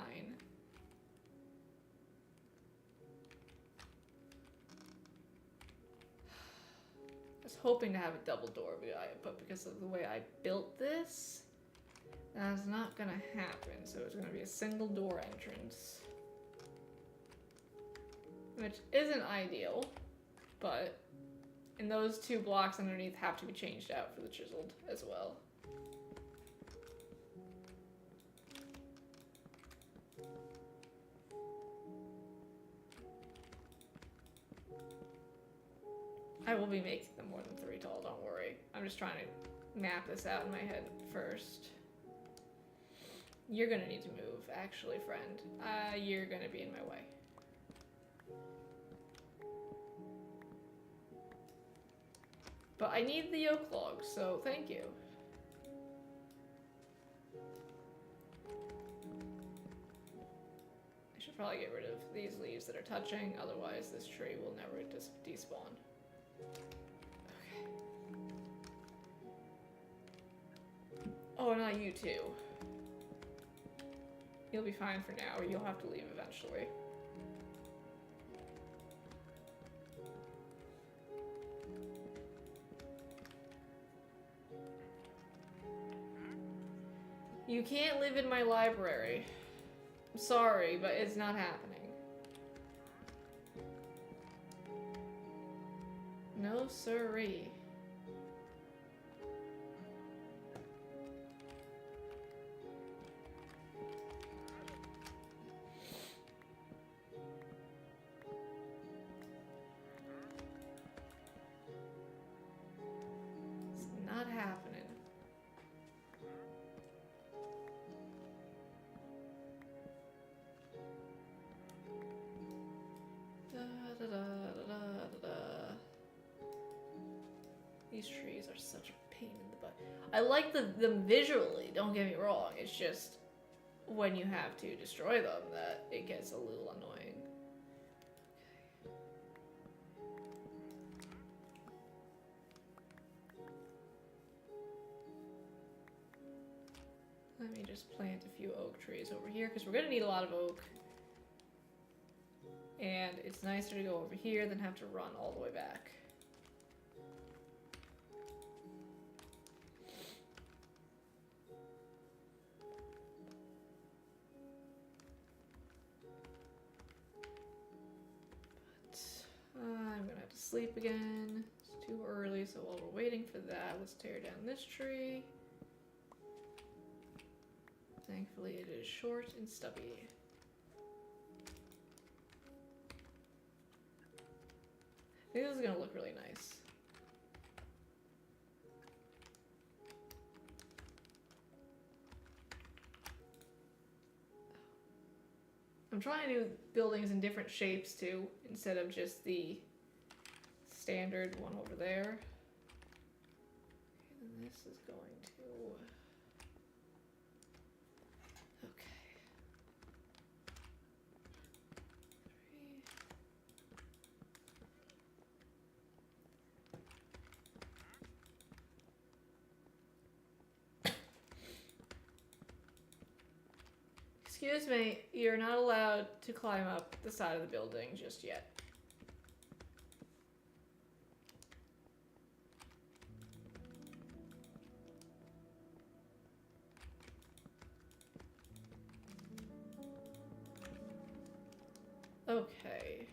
Hoping to have a double door, but because of the way I built this, that's not gonna happen. So it's gonna be a single door entrance, which isn't ideal, but and those 2 blocks underneath have to be changed out for the chiseled as well. I will be making them more than 3 tall, don't worry. I'm just trying to map this out in my head first. You're gonna need to move, actually, friend. You're gonna be in my way. But I need the oak log, so thank you. I should probably get rid of these leaves that are touching, otherwise this tree will never despawn. Okay. Oh, not you too. You'll be fine for now, or you'll have to leave eventually. You can't live in my library. I'm sorry, but it's not happening. No siree. It's not happening. These trees are such a pain in the butt. I like them visually, don't get me wrong. It's just when you have to destroy them that it gets a little annoying. Okay. Let me just plant a few oak trees over here because we're going to need a lot of oak. And it's nicer to go over here than have to run all the way back. I'm gonna have to sleep again. It's too early, so while we're waiting for that, let's tear down this tree. Thankfully, it is short and stubby. I think this is gonna look really nice. trying to do buildings in different shapes too, instead of just the standard one over there. And this is going to... Okay. 3. Excuse me, you're not allowed to climb up the side of the building just yet. Okay.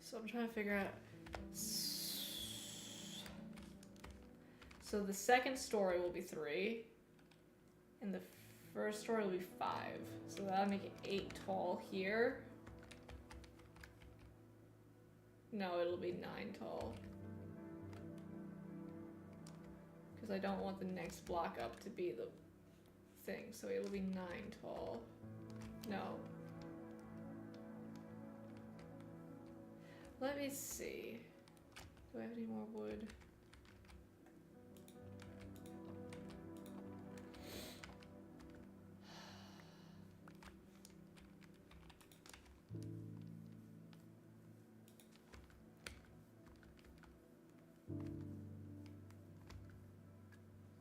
So I'm trying to figure out... So the second story will be 3, and the first story will be 5. So that'll make it 8 tall here. No, it'll be 9 tall. Because I don't want the next block up to be the thing, so it'll be 9 tall. No. Let me see. Do I have any more wood?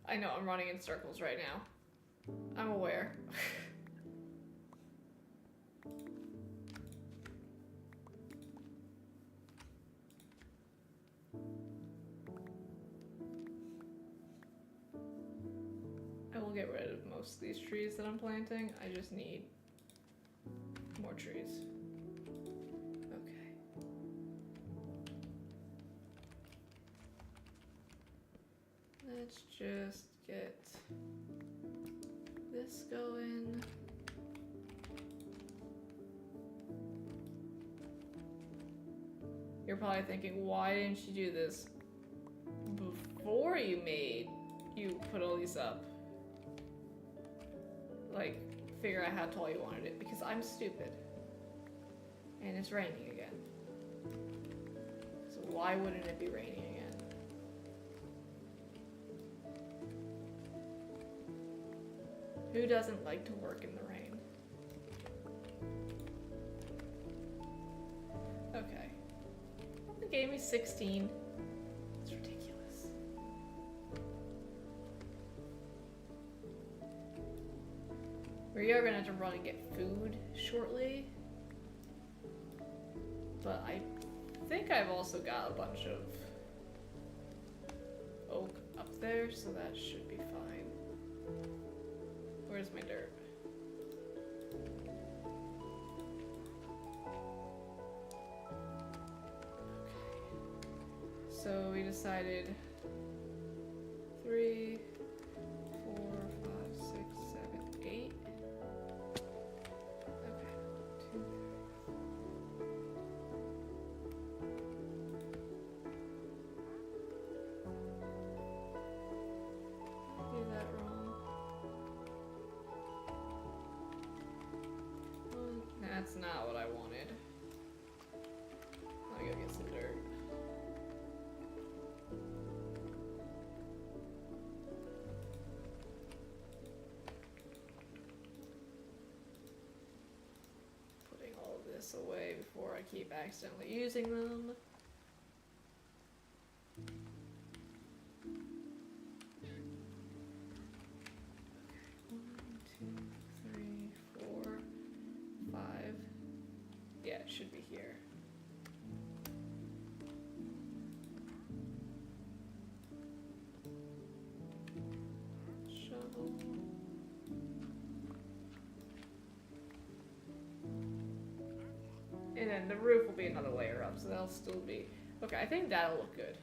I know, I'm running in circles right now. I'm aware. I will get rid of most of these trees that I'm planting. I just need more trees. Okay. Let's just get this going. You're probably thinking, why didn't you do this before you put all these up? Like, figure out how tall you wanted it, because I'm stupid. And it's raining again. So why wouldn't it be raining again? Who doesn't like to work in the rain? Okay. It gave me 16. It's ridiculous. We are gonna have to run and get food shortly. But I think I've also got a bunch of oak up there, so that should be fine. Where's my dirt? Okay. So we decided 3, 4, 5, 6, 7, 8. Okay. 2, 3. Do that wrong. That's not what I wanted. I gotta get some dirt. Putting all of this away before I keep accidentally using them. Should be here. Shovel. And then the roof will be another layer up, so that'll still be... Okay, I think that'll look good.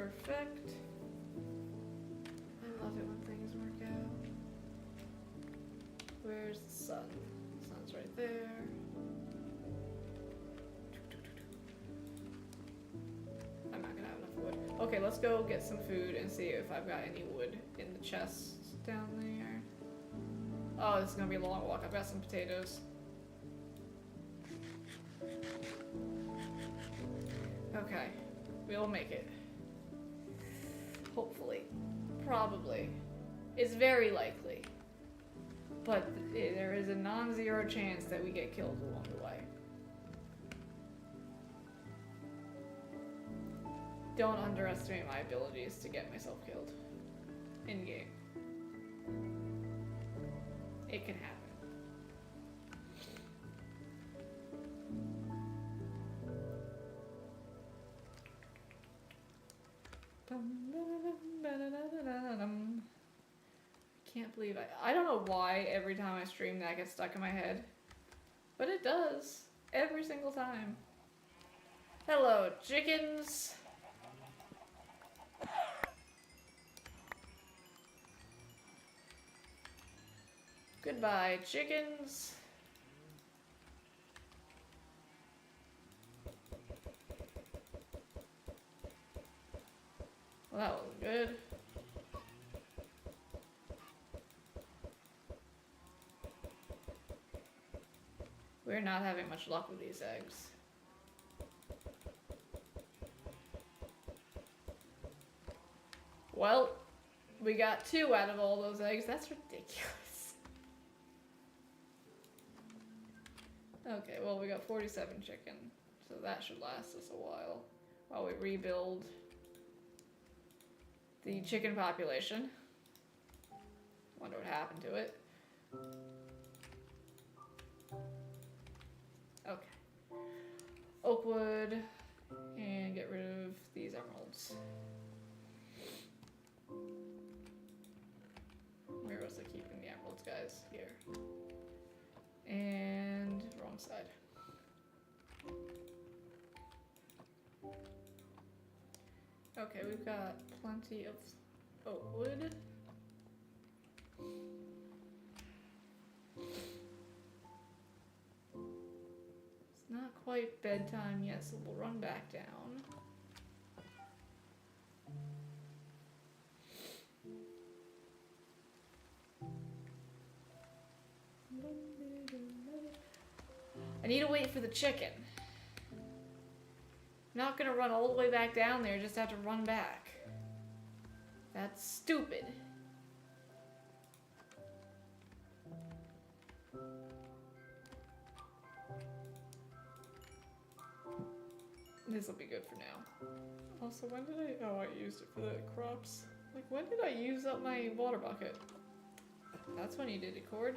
Perfect. I love it when things work out. Where's the sun? The sun's right there. I'm not gonna have enough wood. Okay, let's go get some food and see if I've got any wood in the chests down there. Oh, this is gonna be a long walk. I've got some potatoes. Okay, we'll make it. Hopefully. Probably. It's very likely. But there is a non-zero chance that we get killed along the way. Don't underestimate my abilities to get myself killed. In-game. It can happen. Can't believe I don't know why every time I stream that gets stuck in my head. But it does. Every single time. Hello, chickens. Goodbye, chickens. Well, that wasn't good. We're not having much luck with these eggs. Well, we got 2 out of all those eggs. That's ridiculous. Okay, well, we got 47 chicken, so that should last us a while we rebuild the chicken population. Wonder what happened to it. Okay. Oakwood, and get rid of these emeralds. Where was I keeping the emeralds, guys? Here. And wrong side. Okay, we've got plenty of oakwood. It's not quite bedtime yet, so we'll run back down. I need to wait for the chicken. I'm not gonna run all the way back down there, just have to run back. That's stupid. This will be good for now. Also, when did oh, I used it for the crops. Like, when did I use up my water bucket? That's when you did it, Cord.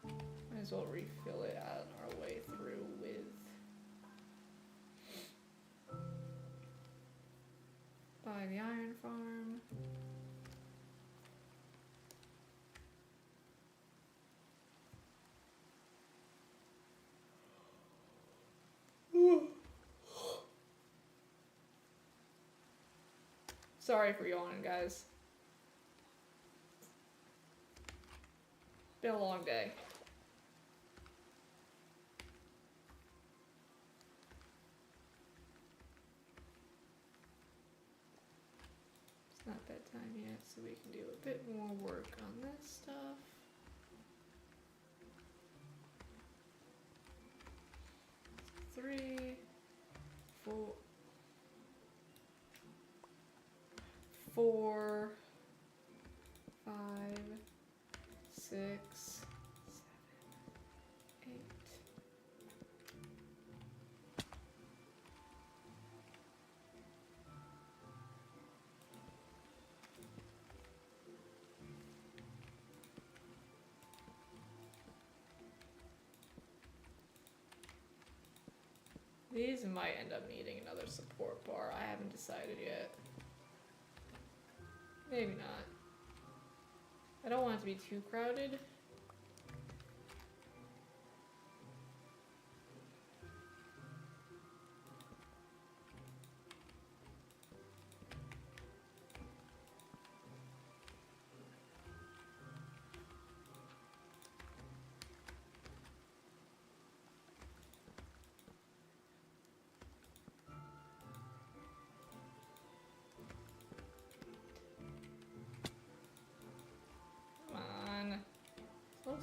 Might as well refill it on our way through with by the iron farm. Sorry for yawning, guys. Been a long day. It's not bedtime yet, so we can do a bit more work on this stuff. Three, four, 5, 6, 7, 8. These might end up needing another support bar. I haven't decided yet. Maybe not. I don't want it to be too crowded.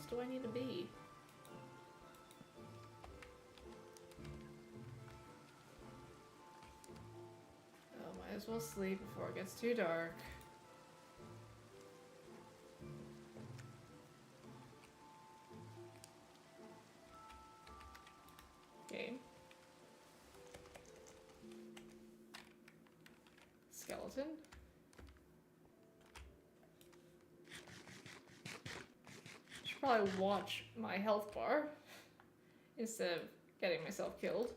do I need to be? Oh, might as well sleep before it gets too dark. Okay. Skeleton. Should probably watch my health bar instead of getting myself killed.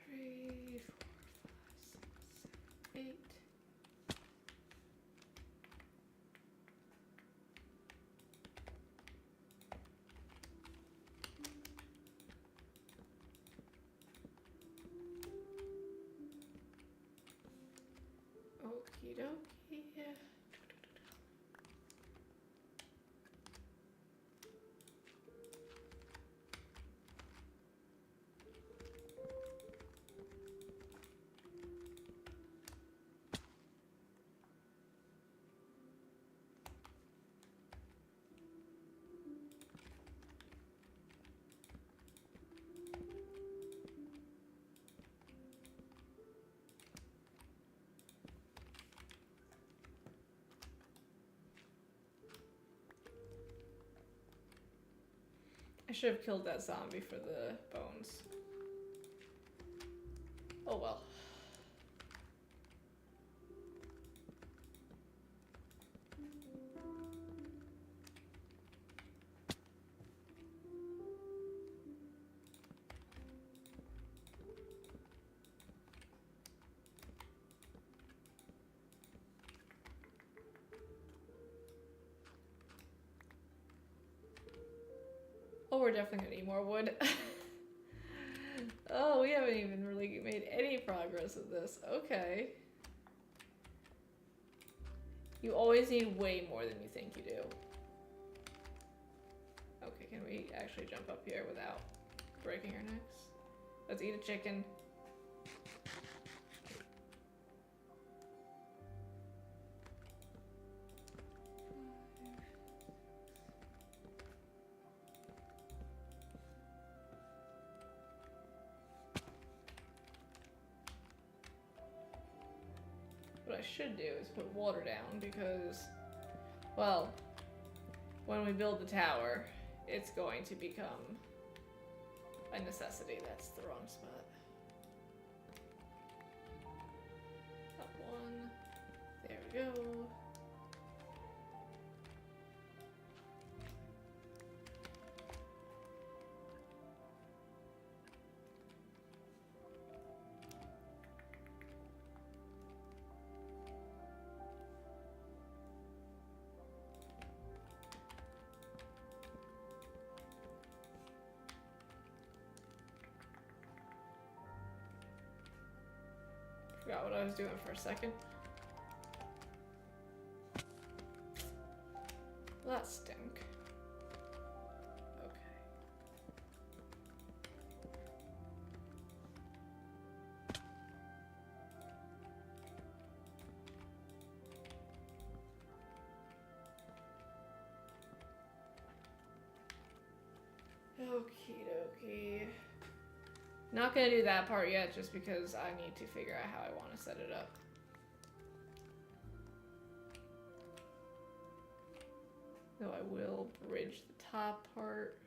Three, 4, 5, 6, 7, 8. Okie dokie. I should have killed that zombie for the bones. Oh well. Oh, we're definitely gonna need more wood. Oh, we haven't even really made any progress with this. Okay. You always need way more than you think you do. Okay, can we actually jump up here without breaking our necks? Let's eat a chicken. What I should do is put water down because, well, when we build the tower, it's going to become a necessity. That's the wrong spot. Up one. There we go. Forgot what I was doing for a second. Well, that stink. Okay. Okie dokie. Not gonna do that part yet just because I need to figure out how I want to set it up. Though I will bridge the top part.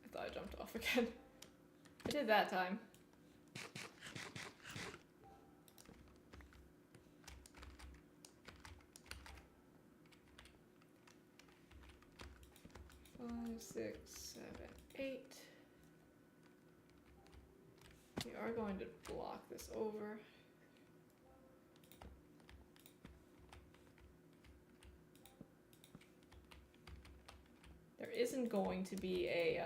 I thought I jumped off again. I did that time. Five, 6, 7, 8. We are going to block this over. There isn't going to be a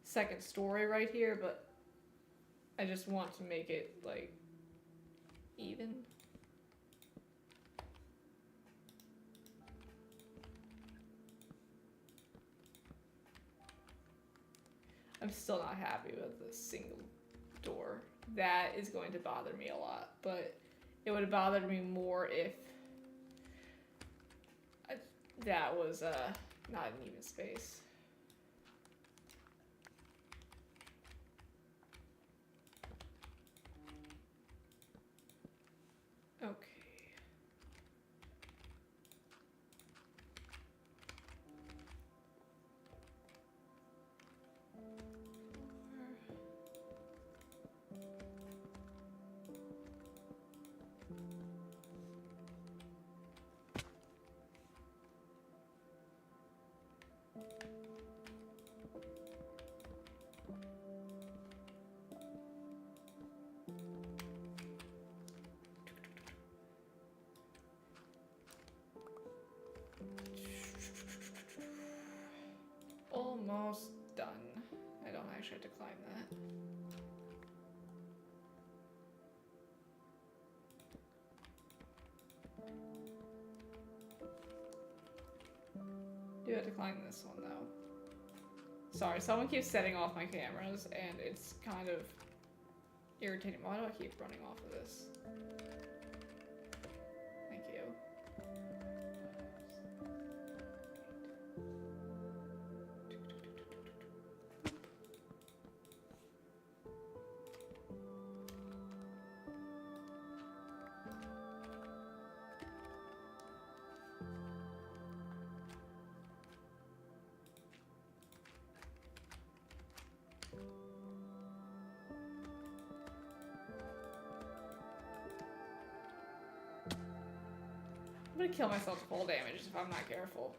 second story right here, but I just want to make it like even. I'm still not happy with the single door. That is going to bother me a lot, but it would have bothered me more if that was not an even space. Okay. Almost done. I don't actually have to climb that. Do have to climb this one though. Sorry, someone keeps setting off my cameras and it's kind of irritating. Why do I keep running off of this? Thank you. I'm gonna kill myself to full damage if I'm not careful.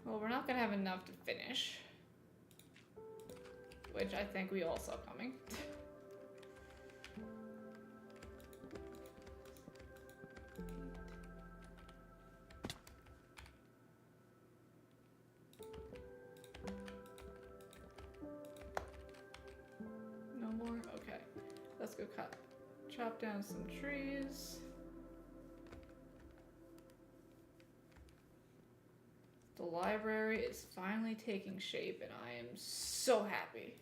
Well, we're not gonna have enough to finish, which I think we all saw coming. No more? Okay. Let's go chop down some trees. The library is finally taking shape and I am so happy.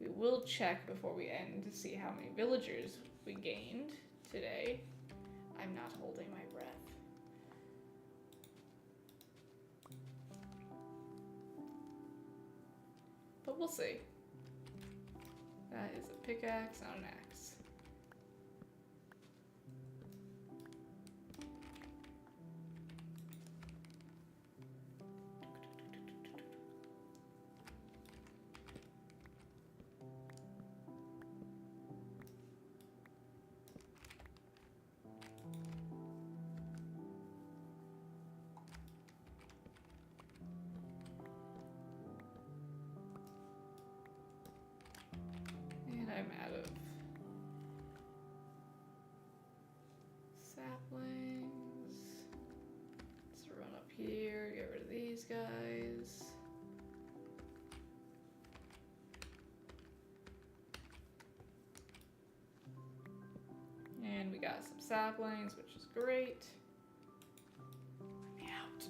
We will check before we end to see how many villagers we gained today. I'm not holding my breath. But we'll see. That is a pickaxe, not an axe. I'm out of saplings. Let's run up here, get rid of these guys. And we got some saplings, which is great. Let me out.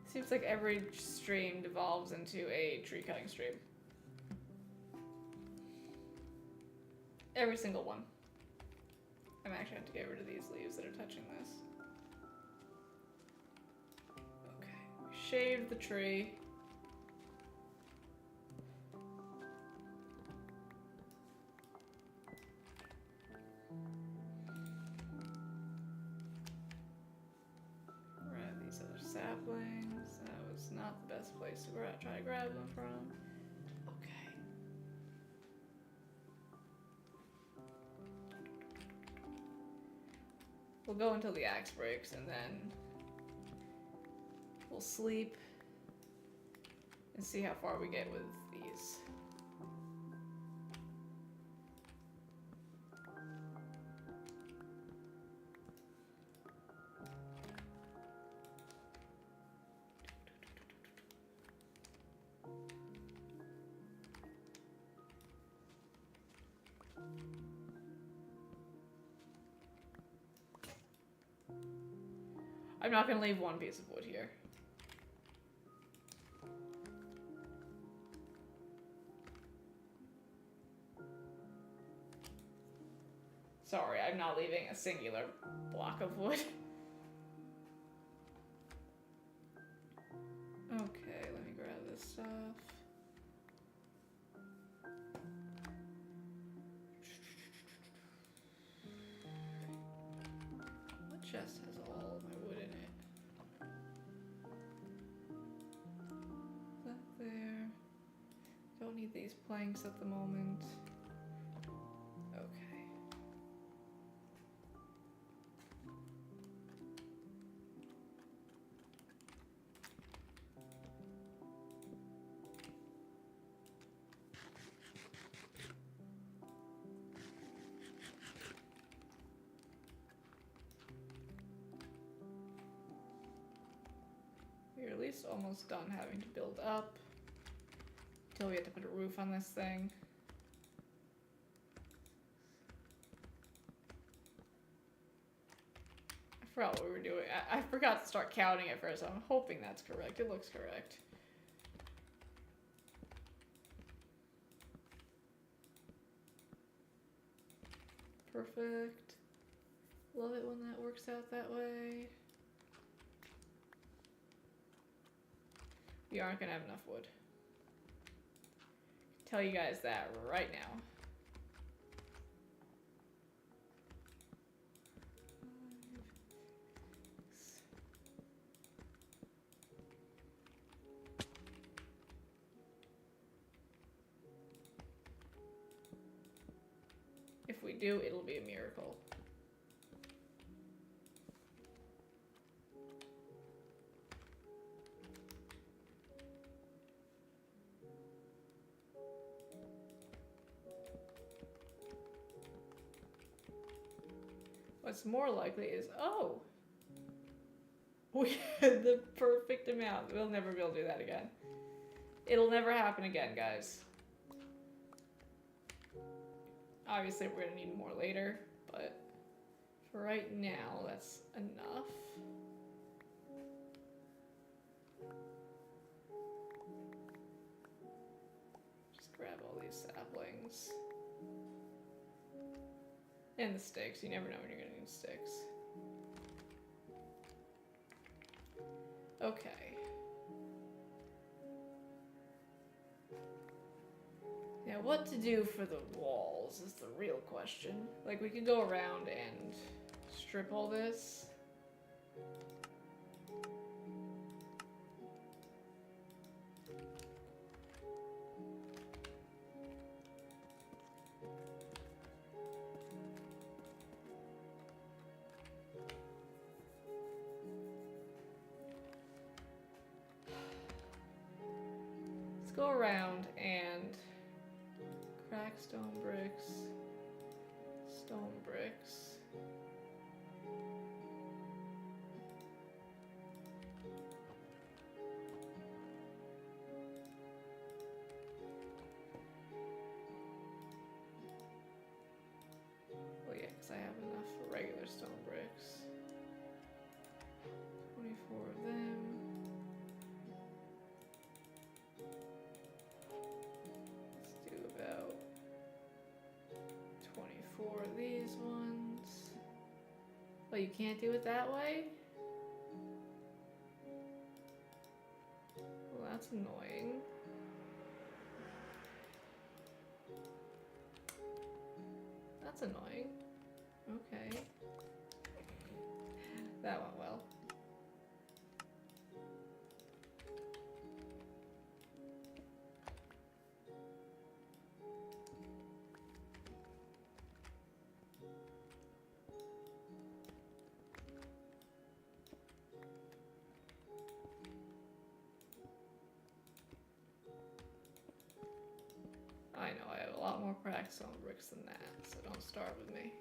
Seems like every stream devolves into a tree cutting stream. Every single one. I'm actually going to get rid of these leaves that are touching this. Okay, we shaved the tree. not the best place to try to grab them from. Okay. We'll go until the axe breaks and then we'll sleep and see how far we get with these. I'm not gonna leave one piece of wood here. Sorry, I'm not leaving a singular block of wood. Okay, let me grab this stuff. What chest has all of my wood in it? That there. Don't need these planks at the moment. Okay. We're at least almost done having to build up. Until we have to put a roof on this thing. I forgot what we were doing. I forgot to start counting at first. I'm hoping that's correct. It looks correct. Perfect. Love it when that works out that way. We aren't gonna have enough wood. Tell you guys that right now. If we do, it'll be a miracle. What's more likely is, oh, we had the perfect amount. We'll never be able to do that again. It'll never happen again, guys. Obviously, we're gonna need more later, but for right now, that's enough. Just grab all these saplings. And the sticks. You never know when you're gonna need sticks. Okay. Now, what to do for the walls is the real question. Like, we could go around and strip all this. Let's go around and crack stone bricks. Stone bricks. Oh yeah, because I have enough for regular stone bricks. 24 of them. Let's do about 24 of these ones. Oh, you can't do it that way? Well, that's annoying. That's annoying. Okay. That went well. stack some bricks than that, so don't start with me.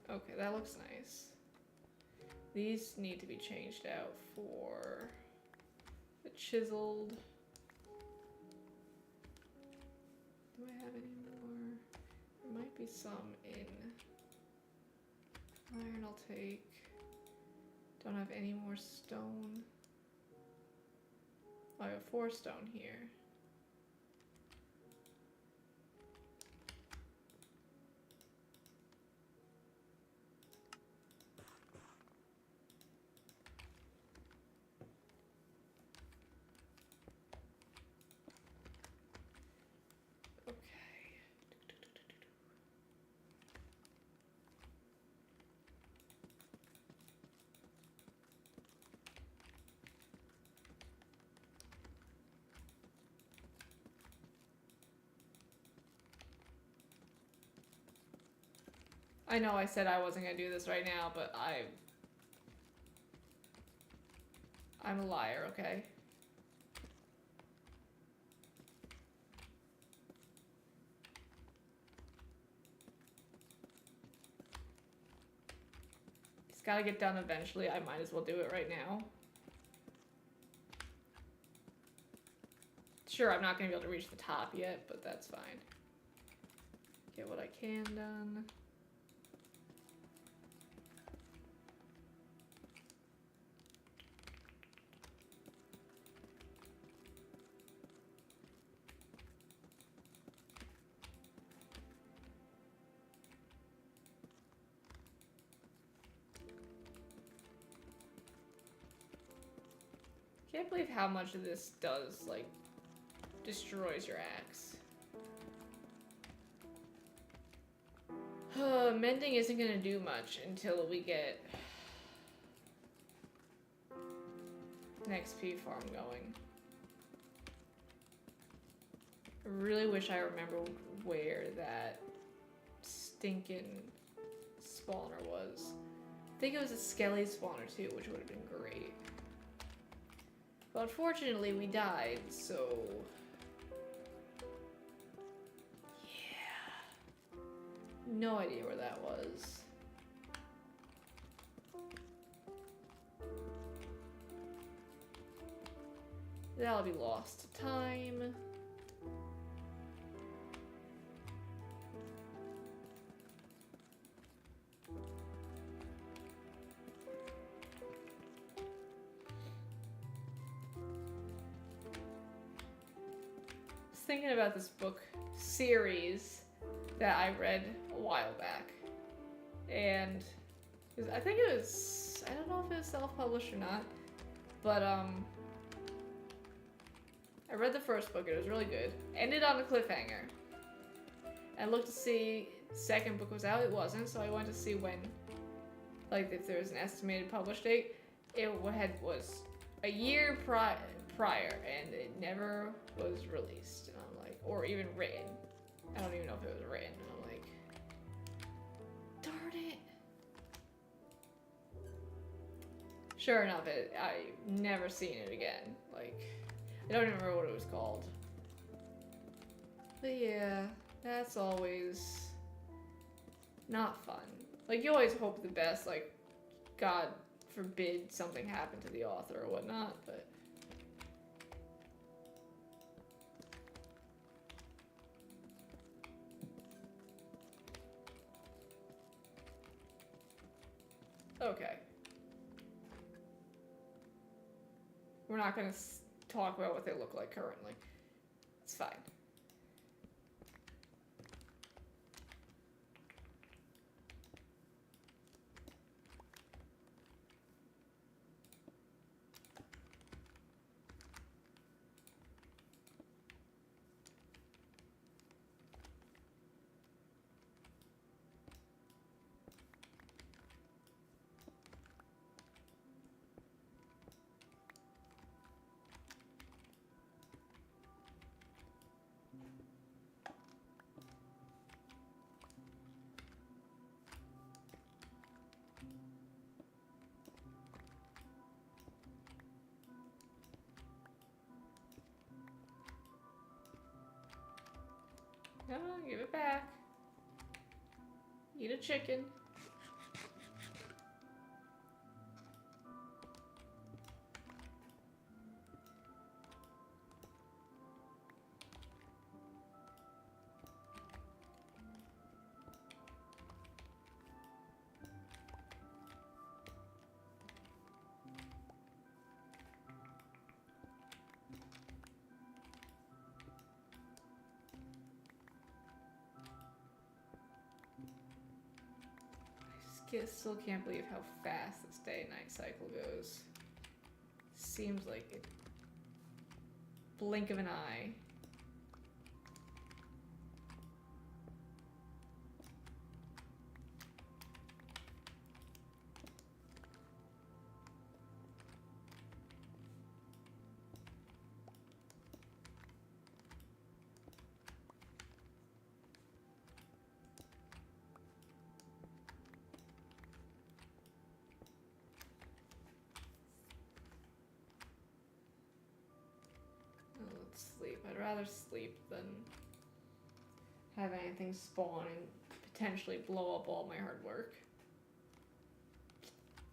Okay, that looks nice. These need to be changed out for the chiseled. Do I have any more? There might be some in iron. I'll take. Don't have any more stone. Oh, I have 4 stone here. I know I said I wasn't gonna do this right now, but I'm a liar, okay? It's gotta get done eventually. I might as well do it right now. Sure, I'm not gonna be able to reach the top yet, but that's fine. Get what I can done. Can't believe how much of this does, like, destroys your axe. Mending isn't gonna do much until we get an XP farm going. I really wish I remembered where that stinking spawner was. I think it was a skelly spawner too, which would have been great. But unfortunately, we died, so... yeah. No idea where that was. That'll be lost to time. Thinking about this book series that I read a while back, and I think it was, I don't know if it was self-published or not, but I read the first book. It was really good. Ended on a cliffhanger. I looked to see the second book was out. It wasn't, so I went to see when, like, if there was an estimated publish date. It was a year prior, and it never was released. And I'm like, or even written. I don't even know if it was written. And I'm like, darn it. Sure enough, I never seen it again. Like, I don't even remember what it was called. But yeah, that's always not fun. Like, you always hope the best, like, God forbid something happened to the author or whatnot, but... okay. We're not gonna talk about what they look like currently. It's fine. No, give it back. Eat a chicken. Still can't believe how fast this day-night cycle goes. Seems like a blink of an eye. Sleep. I'd rather sleep than have anything spawn and potentially blow up all my hard work.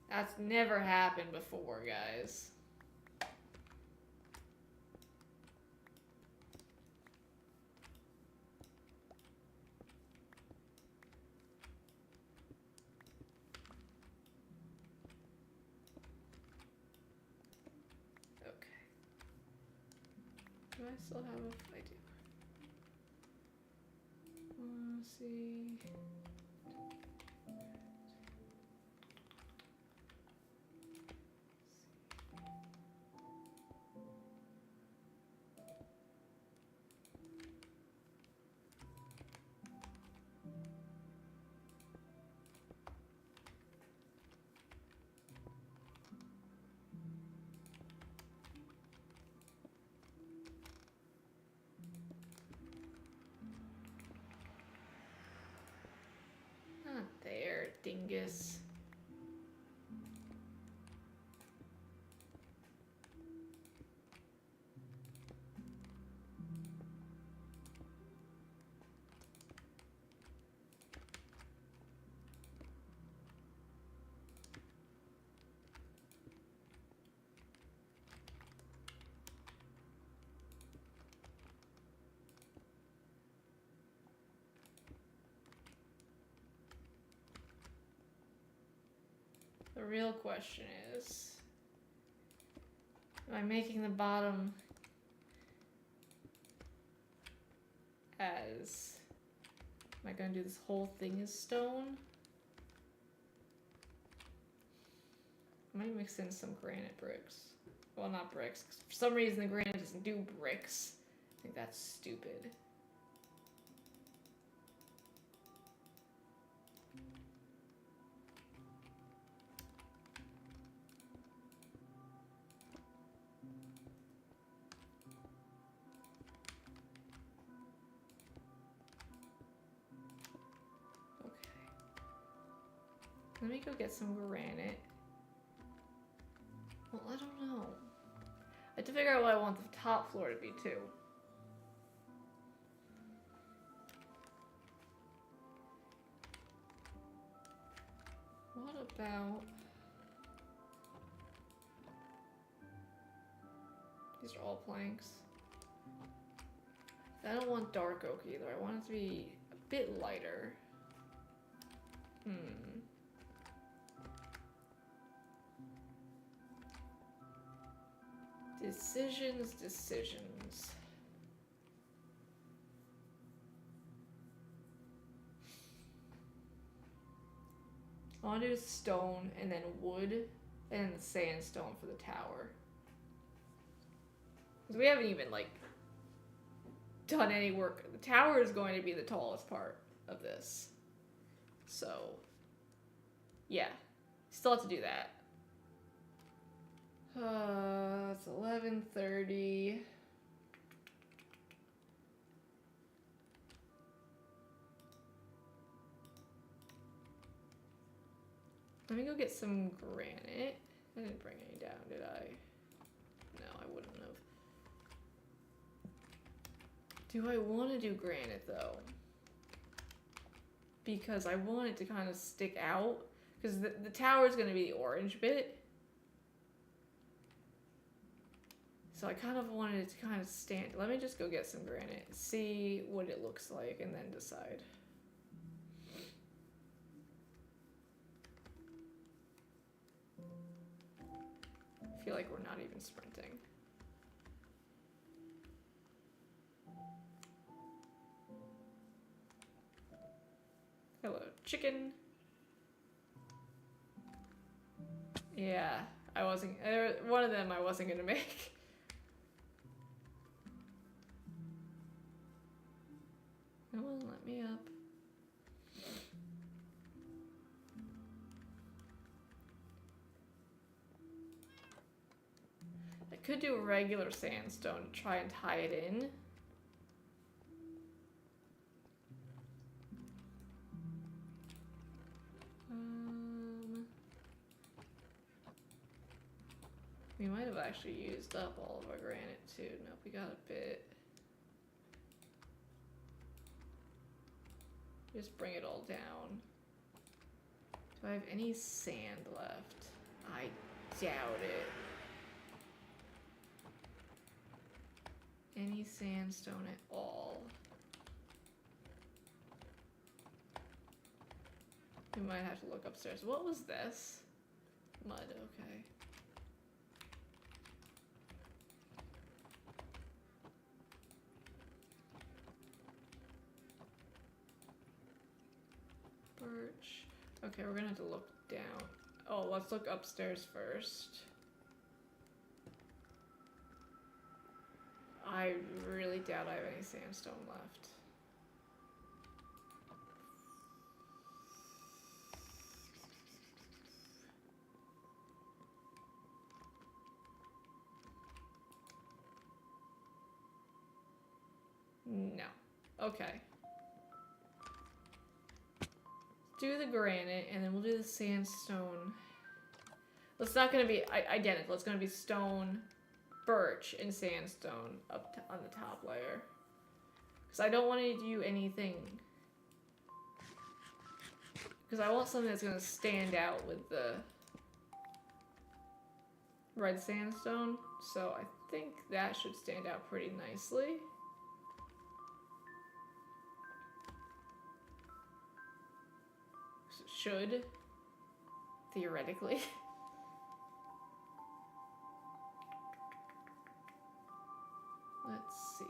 That's never happened before, guys. Do I still have a... I do. Let's see... Not there, dingus. The real question is, am I making the bottom as, am I gonna do this whole thing as stone? I might mix in some granite bricks. Well, not bricks, 'cause for some reason the granite doesn't do bricks. I think that's stupid. Let me go get some granite. Well, I don't know. I have to figure out what I want the top floor to be too. What about... These are all planks. I don't want dark oak either. I want it to be a bit lighter. Decisions. I want to do stone and then wood and sandstone for the tower. Because we haven't even, like, done any work. The tower is going to be the tallest part of this. So, yeah. Still have to do that. It's 11:30. Let me go get some granite. I didn't bring any down, did I? No, I wouldn't have. Do I want to do granite though? Because I want it to kind of stick out. Because the tower is going to be the orange bit. So I kind of wanted it to kind of stand. Let me just go get some granite, see what it looks like, and then decide. I feel like we're not even sprinting. Hello, chicken. Yeah, I wasn't. One of them I wasn't gonna make. It won't let me up. I could do a regular sandstone to try and tie it in. We might have actually used up all of our granite too. Nope, we got a bit. Just bring it all down. Do I have any sand left? I doubt it. Any sandstone at all? We might have to look upstairs. What was this? Mud, okay. Birch. Okay, we're gonna have to look down. Oh, let's look upstairs first. I really doubt I have any sandstone left. No. Okay. Do the granite, and then we'll do the sandstone. Well, it's not going to be identical. It's going to be stone, birch, and sandstone up on the top layer. Because I don't want to do anything. Because I want something that's going to stand out with the red sandstone. So I think that should stand out pretty nicely. Should, theoretically. Let's see.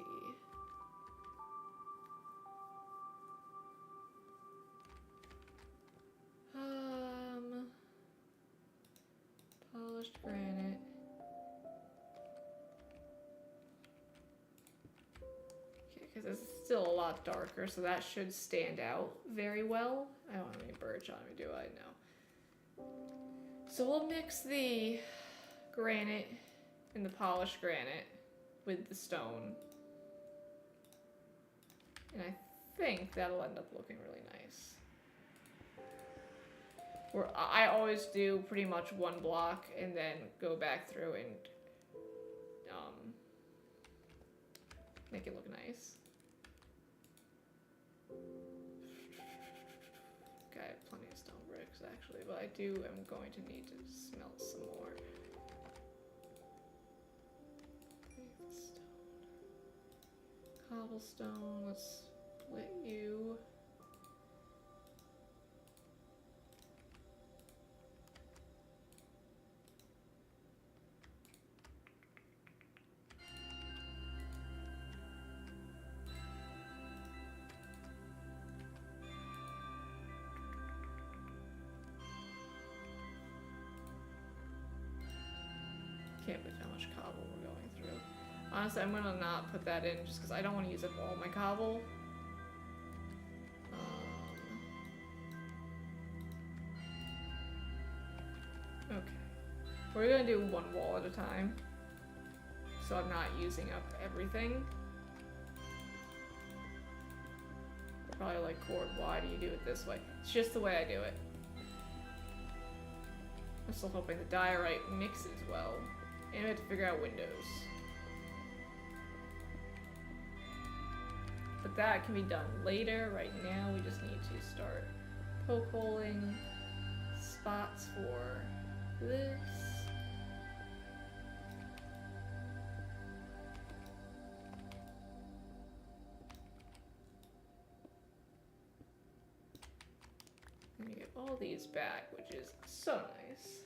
Polished granite. Okay, because it's still a lot darker, so that should stand out very well. I don't have any birch on me, do I? No. So we'll mix the granite and the polished granite with the stone. And I think that'll end up looking really nice. I always do pretty much one block and then go back through and make it look nice. Okay, I have plenty of stone bricks actually, but I am going to need to smelt some more. Cobblestone, let's split you. Can't believe how much cobble we're going through. Honestly, I'm gonna not put that in just because I don't want to use up all my cobble. Okay. We're gonna do one wall at a time. So I'm not using up everything. Probably like, Cord, why do you do it this way? It's just the way I do it. I'm still hoping the diorite mixes well. And we have to figure out windows. but that can be done later. Right now, we just need to start poke holing spots for this. And you get all these back, which is so nice.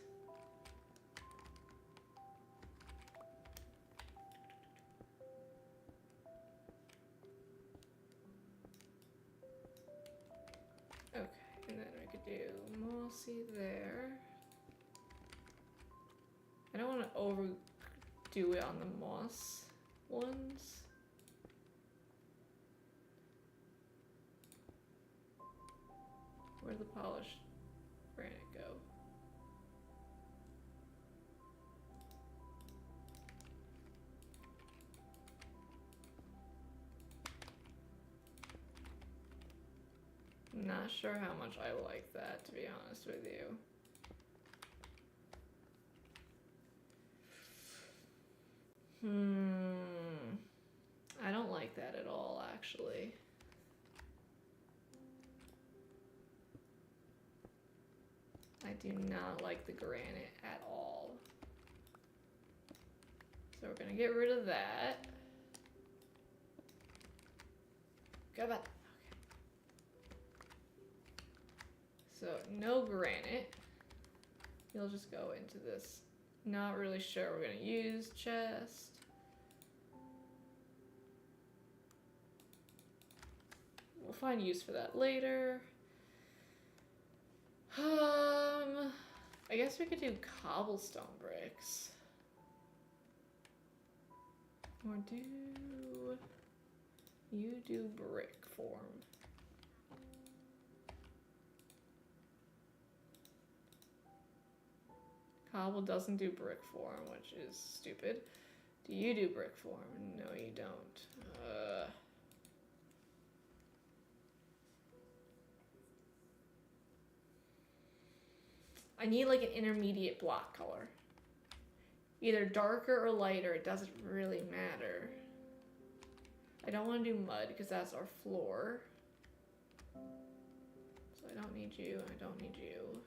Okay, and then we could do mossy there. I don't want to overdo it on the moss ones. Where'd the polished granite go? Not sure how much I like that, to be honest with you. I don't like that at all, actually. I do not like the granite at all. So we're gonna get rid of that. Go back. So no granite. You'll just go into this. Not really sure we're gonna use chest. We'll find use for that later. I guess we could do cobblestone bricks. Or you do brick form. Cobble doesn't do brick form, which is stupid. Do you do brick form? No, you don't. I need like an intermediate block color. Either darker or lighter, it doesn't really matter. I don't want to do mud because that's our floor. So I don't need you, I don't need you.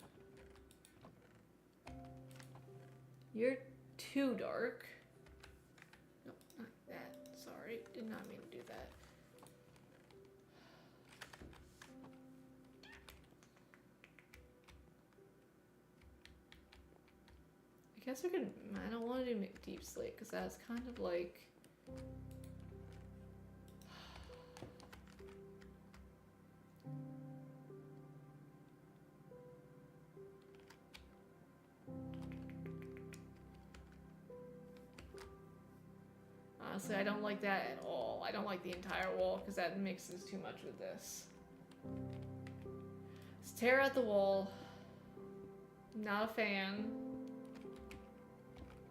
You're too dark. No, not that. Sorry, did not mean to do that. I guess we could, I don't want to do deep slate because that's kind of like, honestly, I don't like that at all. I don't like the entire wall because that mixes too much with this. Let's tear out the wall. Not a fan.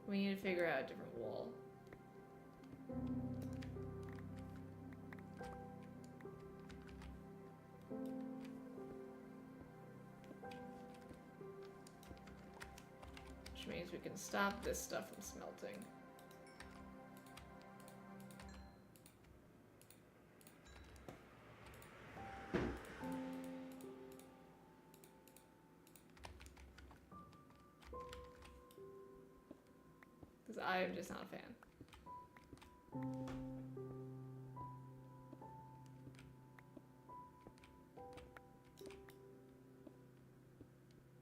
We need to figure out a different wall. Which means we can stop this stuff from smelting. Because I am just not a fan.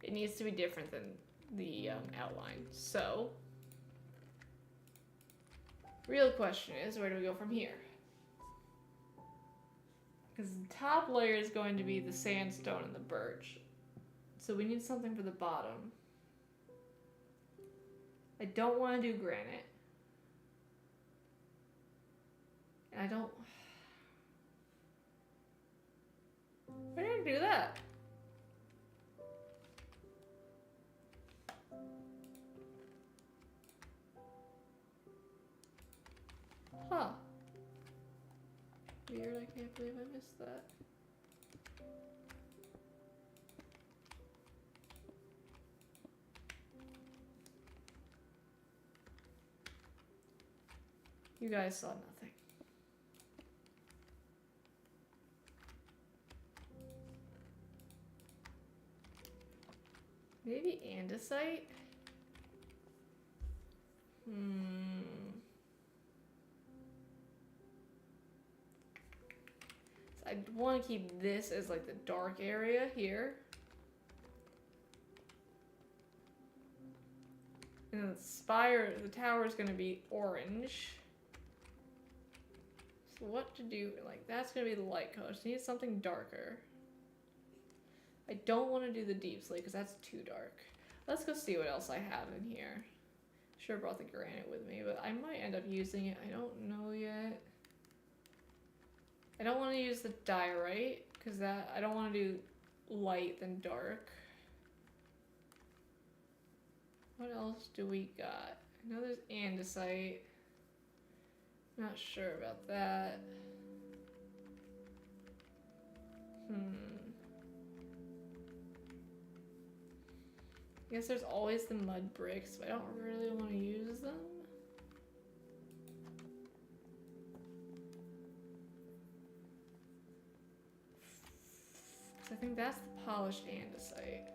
It needs to be different than the outline. So, real question is, where do we go from here? Because the top layer is going to be the sandstone and the birch. So we need something for the bottom. I don't want to do granite. And I don't... Why did I do that? Huh. Weird, I can't believe I missed that. You guys saw nothing. Maybe andesite? So I want to keep this as like the dark area here. And the spire, the tower is going to be orange. So what to do, like that's going to be the light color. So I need something darker. I don't want to do the deep slate because that's too dark. Let's go see what else I have in here. Should have brought the granite with me, but I might end up using it. I don't know yet. I don't want to use the diorite because that I don't want to do light than dark. What else do we got? I know there's andesite. Not sure about that. I guess there's always the mud bricks, but I don't really want to use them. I think that's the polished andesite.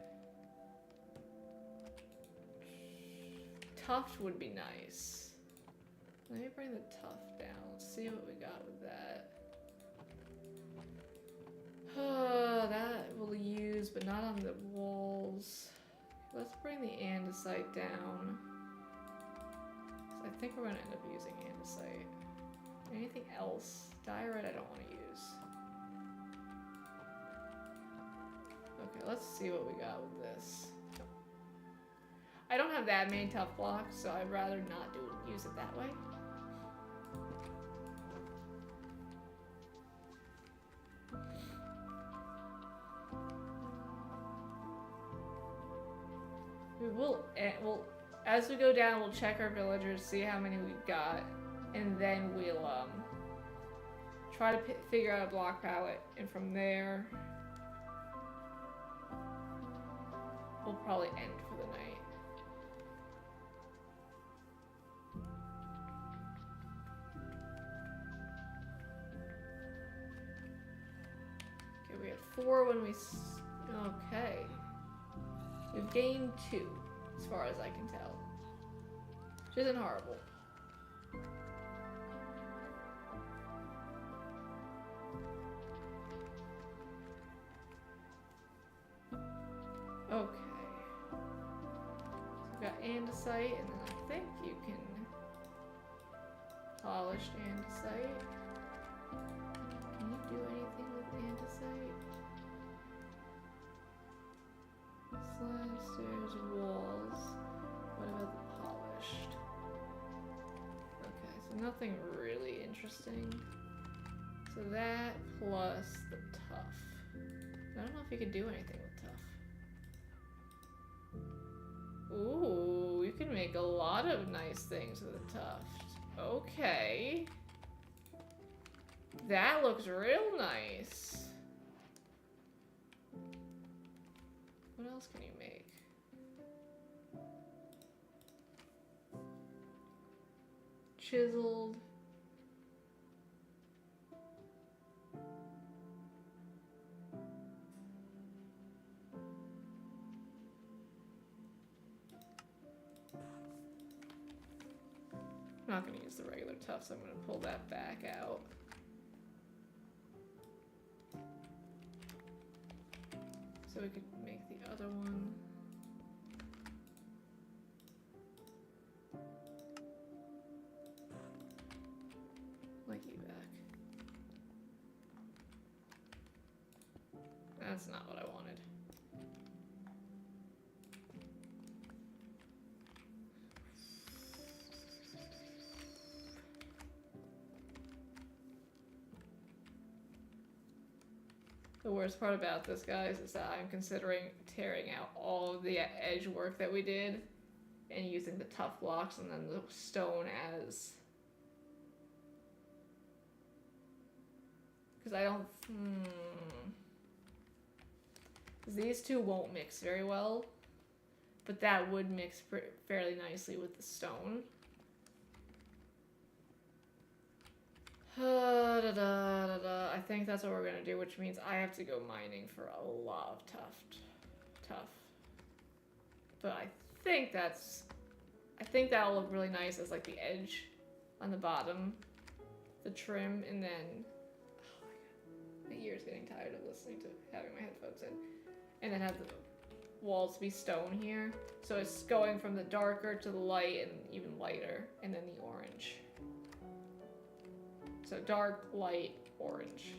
Tuft would be nice. Let me bring the tuft down. Let's see what we got with that. That we'll use, but not on the walls. Let's bring the andesite down. I think we're going to end up using andesite. Anything else? Diorite I don't want to use. Okay, let's see what we got with this. I don't have that many tough blocks, so I'd rather not use it that way. We'll as we go down, we'll check our villagers, see how many we've got, and then we'll try to figure out a block palette, and from there we'll probably end for the night. Okay, we had 4 when we okay. We've gained 2, as far as I can tell. Which isn't horrible. Okay. So we've got andesite, and then I think you can polish andesite. Can you do anything with andesite? Slabs, stairs, walls. What about the polished? Okay, so nothing really interesting. So that plus the tough. I don't know if you could do anything with tough. Ooh, you can make a lot of nice things with a tuft. Okay. That looks real nice. What else can you make? Chiseled. I'm not going to use the regular tufts, I'm going to pull that back out. So we could make the other one. Like you back. That's not what I wanted. The worst part about this, guys, is that I'm considering tearing out all of the edge work that we did and using the tough blocks and then the stone as... Because I don't... Because these two won't mix very well, but that would mix fairly nicely with the stone. I think that's what we're gonna do, which means I have to go mining for a lot of tough. But I think that'll look really nice as like the edge on the bottom, the trim, and then, oh my god, my ear's getting tired of listening to having my headphones in. And then have the walls be stone here. So it's going from the darker to the light and even lighter, and then the orange. So dark, light, orange.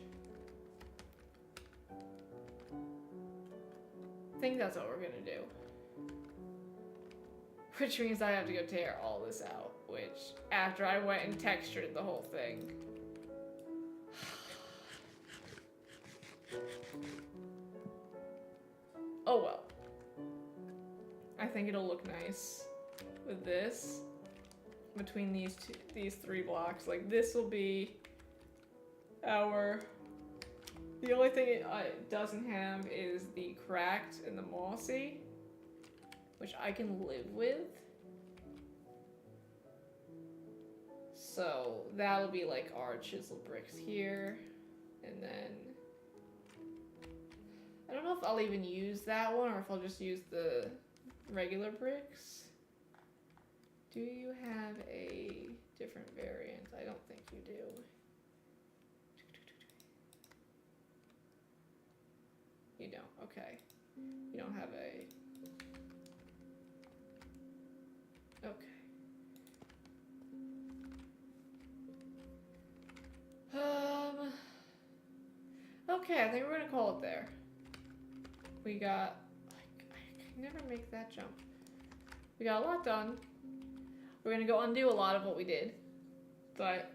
I think that's what we're gonna do. Which means I have to go tear all this out, which, after I went and textured the whole thing. Oh well. I think it'll look nice with this. Between these three blocks. Like, this will be our... The only thing it doesn't have is the cracked and the mossy, which I can live with. So that'll be like our chisel bricks here. And then I don't know if I'll even use that one or if I'll just use the regular bricks. Do you have a different variant? I don't think you do. You don't, okay. You don't have a... Okay. Okay, I think we're gonna call it there. We got... I can never make that jump. We got a lot done. We're gonna go undo a lot of what we did, but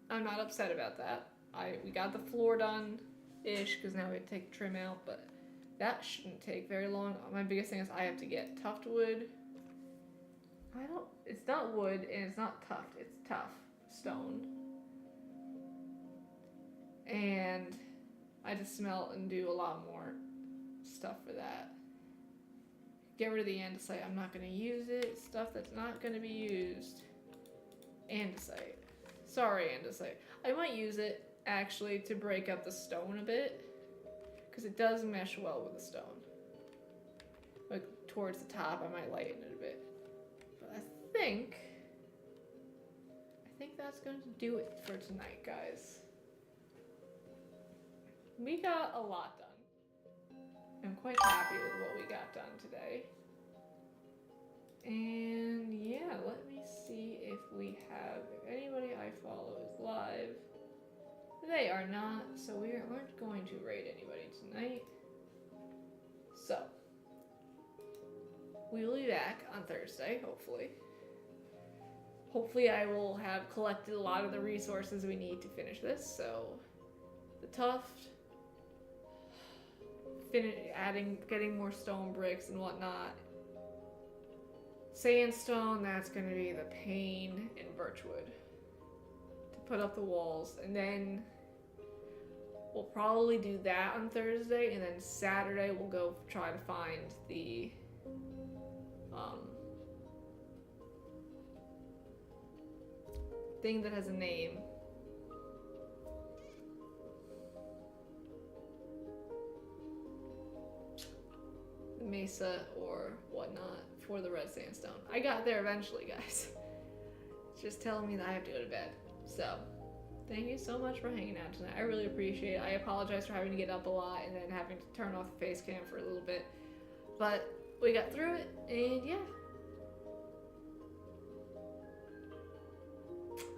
I'm not upset about that. We got the floor done-ish, because now we have to take the trim out, but that shouldn't take very long. My biggest thing is I have to get tuft wood. It's not wood and it's not tuft, it's tough stone. And I had to smelt and do a lot more stuff for that. Get rid of the andesite. I'm not going to use it. Stuff that's not going to be used. Andesite. Sorry, andesite. I might use it, actually, to break up the stone a bit. Because it does mesh well with the stone. Like, towards the top, I might lighten it a bit. But I think that's going to do it for tonight, guys. We got a lot done. I'm quite happy with what we got done today. And yeah, let me see if anybody I follow is live. They are not, so we aren't going to raid anybody tonight. So, we will be back on Thursday, hopefully. Hopefully I will have collected a lot of the resources we need to finish this, so the tuft, getting more stone bricks and whatnot. Sandstone, that's going to be the pain, and birchwood to put up the walls. And then we'll probably do that on Thursday, and then Saturday we'll go try to find the thing that has a name. The mesa or whatnot for the red sandstone. I got there eventually, guys. It's just telling me that I have to go to bed. So, thank you so much for hanging out tonight. I really appreciate it. I apologize for having to get up a lot and then having to turn off the face cam for a little bit. But we got through it, and yeah.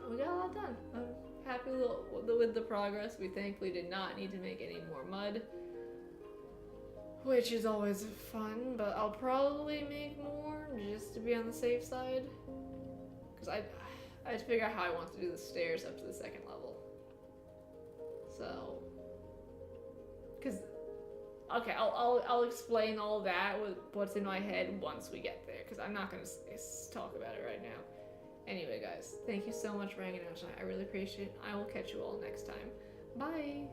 We got a lot done. I'm happy with the progress. We thankfully did not need to make any more mud, which is always fun, but I'll probably make more just to be on the safe side. Because I had to figure out how I want to do the stairs up to the second level. So, because, okay, I'll explain all that with what's in my head once we get there, because I'm not going to talk about it right now. Anyway, guys, thank you so much for hanging out tonight. I really appreciate it. I will catch you all next time. Bye!